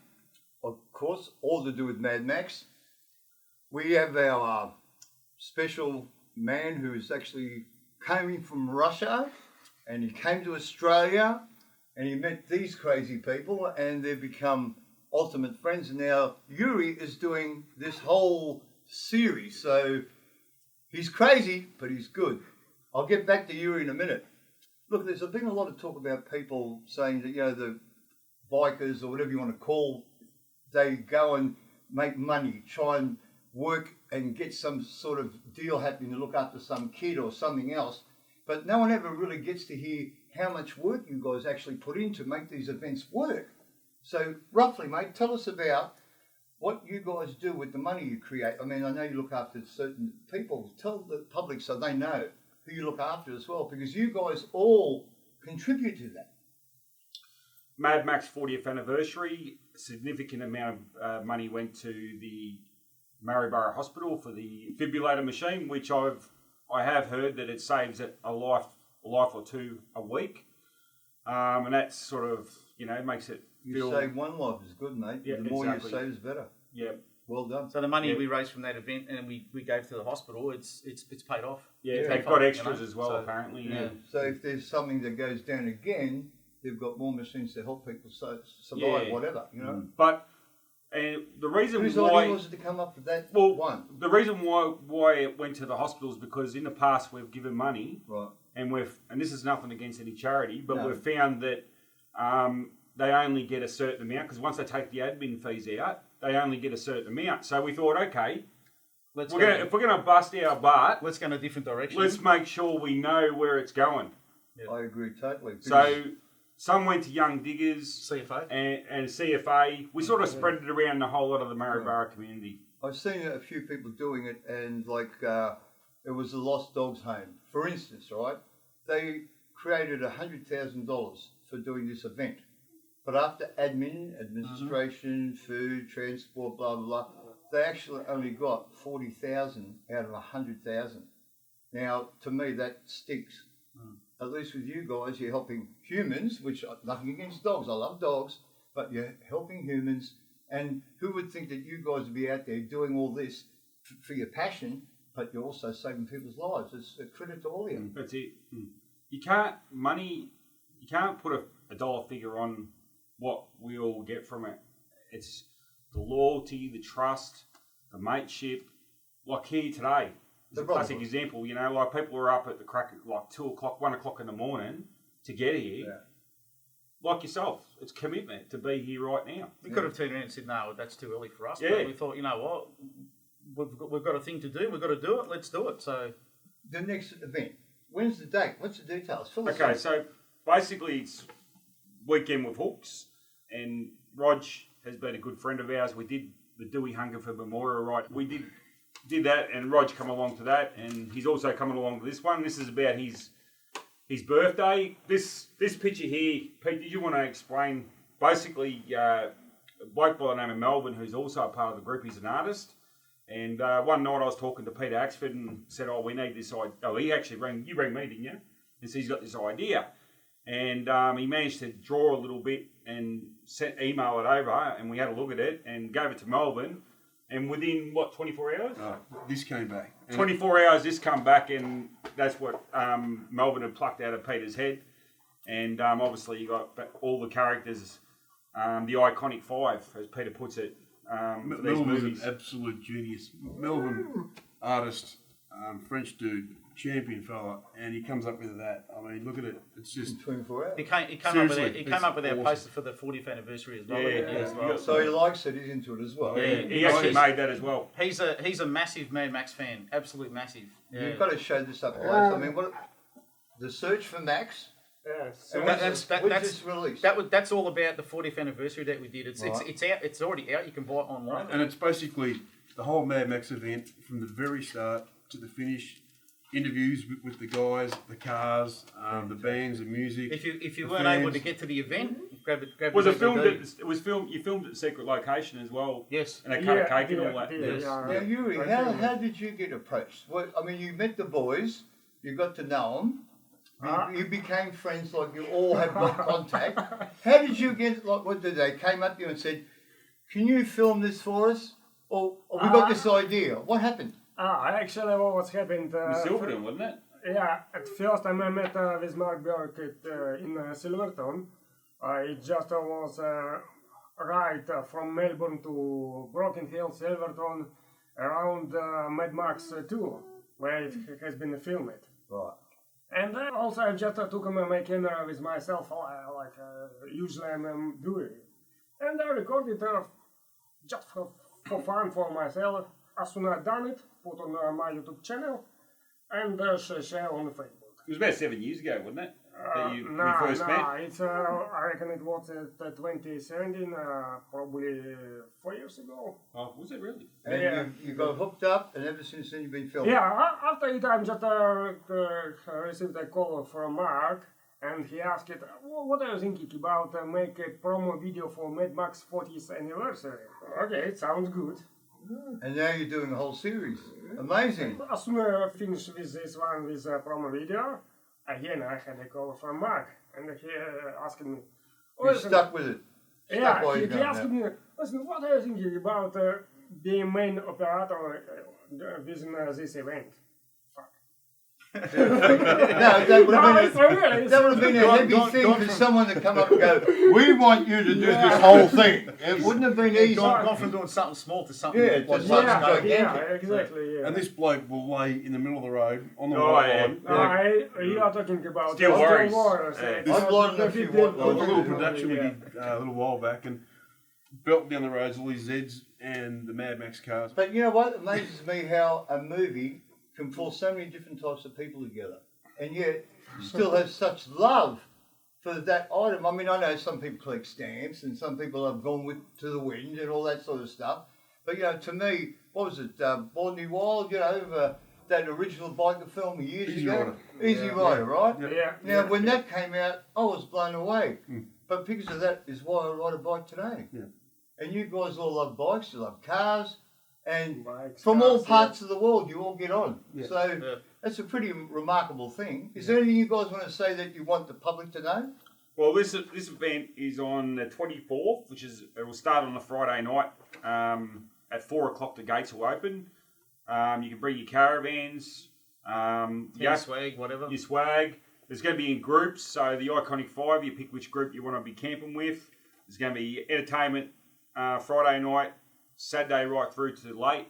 Of course, all to do with Mad Max. We have our special man who's actually coming from Russia, and he came to Australia, and he met these crazy people, and they've become ultimate friends. And now Yuri is doing this whole series, so he's crazy, but he's good. I'll get back to Yuri in a minute. Look, there's been a lot of talk about people saying that, you know, the bikers or whatever you want to call, they go and make money, try and work and get some sort of deal happening to look after some kid or something else. But no one ever really gets to hear how much work you guys actually put in to make these events work. So roughly, mate, tell us about what you guys do with the money you create. I mean, I know you look after certain people. Tell the public so they know who you look after as well, because you guys all contribute to that. Mad Max 40th anniversary, a significant amount of money went to the Maryborough Hospital for the defibrillator machine, which I have heard that it saves it a life or two a week, and that's sort of, you know, makes it feel... You save one life is good, mate. Yeah, the more exactly. you save is better. Yeah. Well done. So the money we raised from that event and we gave to the hospital, it's paid off. Yeah, they've got extras as well, apparently. Yeah. So if there's something that goes down again, they've got more machines to help people survive, whatever, you know. But the reason whose why idea was it to come up with that? one? The reason why it went to the hospital is because in the past we've given money, right? And this is nothing against any charity, but we've found that they only get a certain amount, because once they take the admin fees out, they only get a certain amount. So we thought, okay, if we're going to bust our butt, let's go in a different direction. Let's make sure we know where it's going. Yeah. I agree totally. So some went to Young Diggers, CFA, and CFA. We sort of spread it around the whole lot of the Maryborough community. I've seen a few people doing it, and like it was a Lost Dogs Home, for instance, right? They created $100,000 for doing this event. But after administration, food, transport, blah, blah, blah, they actually only got 40,000 out of 100,000. Now, to me, that stinks. At least with you guys, you're helping humans, which nothing against dogs. I love dogs, but you're helping humans. And who would think that you guys would be out there doing all this for your passion, but you're also saving people's lives? It's a credit to all of you. That's it. You can't put a dollar figure on what we all get from it. It's the loyalty, the trust, the mateship. Like here today, it's a classic example. You know, like people are up at the crack at like 2 o'clock, 1 o'clock in the morning to get here. Yeah. Like yourself, it's commitment to be here right now. We could have turned around and said, no, that's too early for us. Yeah. But we thought, you know what, we've got a thing to do. We've got to do it. Let's do it. So the next event. When's the date? What's the details? Okay, so basically it's Weekend with Hooks, and Rog has been a good friend of ours. We did the Dewey Hungerford Memorial, right? We did that, and Rog come along to that, and he's also coming along to this one. This is about his birthday. This picture here, Pete, did you want to explain? Basically, a bloke by the name of Melbourne, who's also a part of the group, he's an artist. And one night I was talking to Peter Axford and said, "Oh, we need this idea." Oh, he actually rang me, didn't you? And so he's got this idea, and he managed to draw a little bit and email it over, and we had a look at it and gave it to Melbourne. And within 24 hours? This came back. 24 hours, this come back, and that's what Melbourne had plucked out of Peter's head. And obviously you got all the characters, the iconic 5, as Peter puts it. Melbourne's an absolute genius. Melbourne artist, French dude, champion fella, and he comes up with that. I mean, look at it. It's just 24 hours. He came up with our poster for the 40th anniversary as well. Yeah. So he likes it. He's into it as well. Yeah, he actually made that as well. He's a massive Mad Max fan. Absolute massive. Yeah. You've got to show this up, guys. I mean, the search for Max. Yeah, so that's released. That's all about the 40th anniversary that we did. It's out. It's already out. You can buy it online. And it's basically the whole Mad Max event from the very start to the finish. Interviews with the guys, the cars, the bands, the music. If you weren't able to get to the event grab it. Was it filmed? It was filmed. You filmed at a secret location as well. Yes. And they cut a cake and all that. Yes. Now, Yuri, how did you get approached? Well, I mean, you met the boys, you got to know them, you became friends, like you all have got contact. How did you get, like, what did they came up to you and said, can you film this for us? Or we got this idea. What happened? Actually, what happened? Silverton, wasn't it? Yeah, at first I met with Mark Burke in Silverton. It just was right from Melbourne to Broken Hill, Silverton, around Mad Max 2, where it has been filmed. Right. And then also I just took my camera with myself, like usually I'm doing. And I recorded just for fun for myself. As soon as I done it, put on my YouTube channel and share on the Facebook. It was about 7 years ago, wasn't it? That you first met? It's I reckon it was 2017, probably 4 years ago. Oh, was it really? And you got hooked up, and ever since then you've been filming? Yeah, after it I just received a call from Mark, and he asked it, what are you thinking about make a promo video for Mad Max 40th anniversary? Okay, it sounds good. And now you're doing a whole series. Amazing. As soon as I finished with this one with a promo video, again I had a call from Mark, and he asked me. You stuck with it. Yeah, he asked me, listen, what are you thinking about being main operator within this event? No, that would have been a heavy thing for someone to come up and go, we want you to do this whole thing. It wouldn't have been easy. Gone from doing something small to something exactly. And this bloke will lay in the middle of the road on the line. You are talking about Steel Warriors. A little production we did a little while back, and belt down the roads, all these Zeds and the Mad Max cars. But you know what? It amazes me how a movie can pull so many different types of people together, and yet still have such love for that item. I mean, I know some people collect stamps, and some people have gone with to the wind and all that sort of stuff. But you know, to me, what was it? Born New Wild, you know, that original biker film years ago. Easy Rider, right? Yeah. Now, when that came out, I was blown away. But because of that is why I ride a bike today. Yeah. And you guys all love bikes, you love cars. And Bikes, from cars, all parts of the world, you all get on. Yeah. So that's a pretty remarkable thing. Is there anything you guys want to say that you want the public to know? Well, this event is on the 24th, which is it will start on a Friday night. At 4 o'clock, the gates will open. You can bring your caravans, your swag, whatever. Your swag. There's going to be in groups, so the Iconic 5, you pick which group you want to be camping with. There's going to be entertainment Friday night, Saturday right through to late.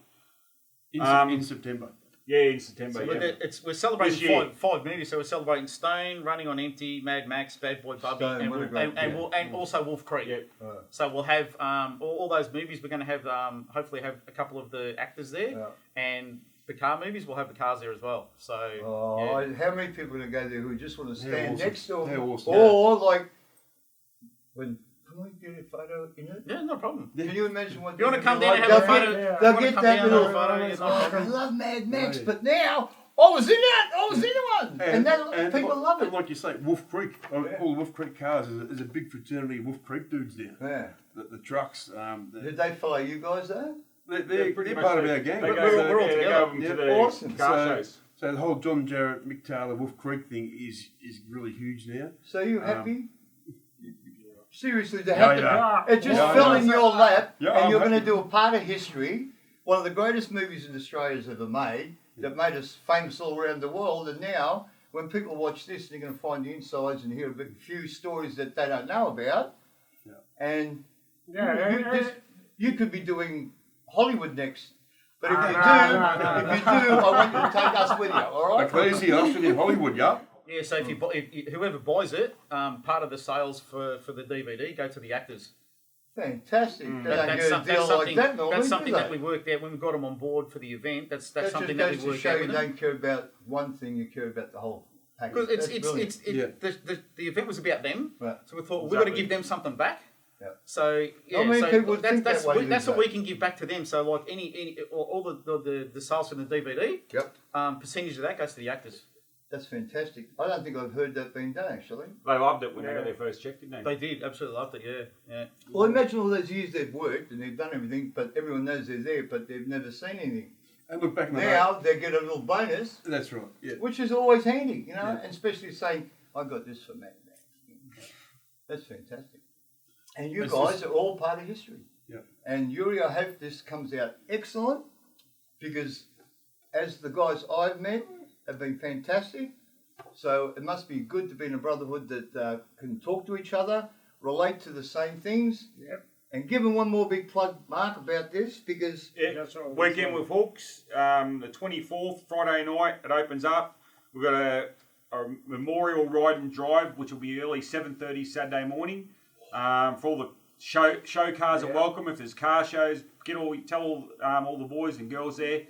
In September. Yeah, in September. So we're celebrating five movies. So we're celebrating Stone, Running on Empty, Mad Max, Bad Boy Bubby, and also Wolf Creek. Yeah. So we'll have all those movies. We're going to have hopefully have a couple of the actors there, and the car movies. We'll have the cars there as well. So how many people are going to go there who just want to stand next to them, awesome. or like when? Can we get a photo in it? Yeah, no problem. Can you imagine what? You want to come down and have a photo? They'll get that little photo. I love Mad Max, but now I was in it. I was in one, and people love it. Like you say, Wolf Creek. All Wolf Creek cars. There's a big fraternity of Wolf Creek dudes there. Yeah. The trucks. Did they follow you guys though? They're part of our gang. We're all together. To the awesome. car shows. So the whole John Jarrett, Mick Taylor, Wolf Creek thing is really huge now. So you happy? Seriously, to have yeah. It just fell in your lap, Yeah, and I'm you're going to happy. do a part of history, one of the greatest movies that Australia's ever made, that made us famous all around the world, and now, when people watch this, they're going to find the insides and hear a few stories that they don't know about, and you could be doing Hollywood next. But if you do, I want you to take us with you, all right? Ecclesia, Austin in Hollywood, yeah. Yeah, so if whoever buys it, part of the sales for the DVD go to the actors. Fantastic. That's something that we worked out when we got them on board for the event. That's something that we worked out. You don't care about one thing; you care about the whole package. Because the event was about them, so we thought we've got to give them something back. Yeah. So that's what we can give back to them. So like all the sales from the DVD, percentage of that goes to the actors. That's fantastic. I don't think I've heard that being done actually. They loved it when they got their first check, didn't they? They did, absolutely loved it, yeah. Well, imagine all those years they've worked and they've done everything, but everyone knows they're there, but they've never seen anything. And look back in the Now they get a little bonus. That's right. Yeah. Which is always handy, you know, and especially saying, "I got this for Mad Max." That's fantastic. And you guys are all part of history. Yeah. And Yuri, I hope this comes out excellent, because as the guys I've met have been fantastic. So it must be good to be in a brotherhood that can talk to each other, relate to the same things. Yep. And give them one more big plug, Mark, about this, because Weekend with Hooks, the 24th, Friday night, it opens up. We've got a memorial ride and drive, which will be early 7:30 Saturday morning. For all the show cars are welcome. If there's car shows, tell all the boys and girls there.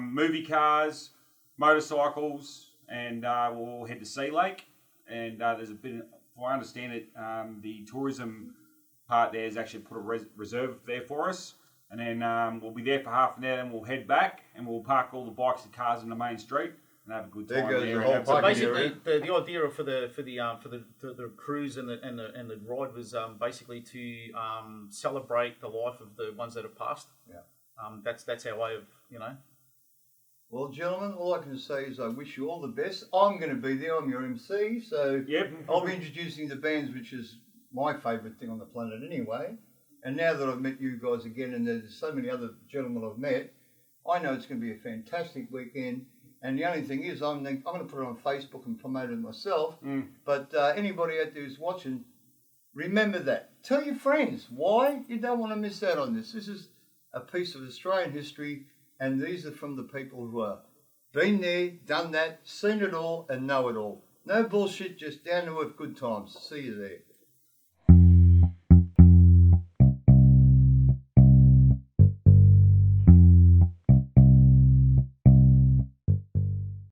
Movie cars, motorcycles, and we'll head to Sea Lake. And there's a bit, if I understand it, the tourism part there has actually put a reserve there for us. And then we'll be there for half an hour, and we'll head back, and we'll park all the bikes and cars in the main street and have a good time there. So basically, the idea for the cruise and the ride was basically to celebrate the life of the ones that have passed. Yeah. That's our way of, you know. Well, gentlemen, all I can say is I wish you all the best. I'm going to be there. I'm your MC, so I'll be introducing the bands, which is my favourite thing on the planet anyway. And now that I've met you guys again, and there's so many other gentlemen I've met, I know it's going to be a fantastic weekend. And the only thing is, I'm going to put it on Facebook and promote it myself. But anybody out there who's watching, remember that. Tell your friends why you don't want to miss out on this. This is a piece of Australian history, and these are from the people who are been there, done that, seen it all, and know it all. No bullshit, just down to earth good times. See you there.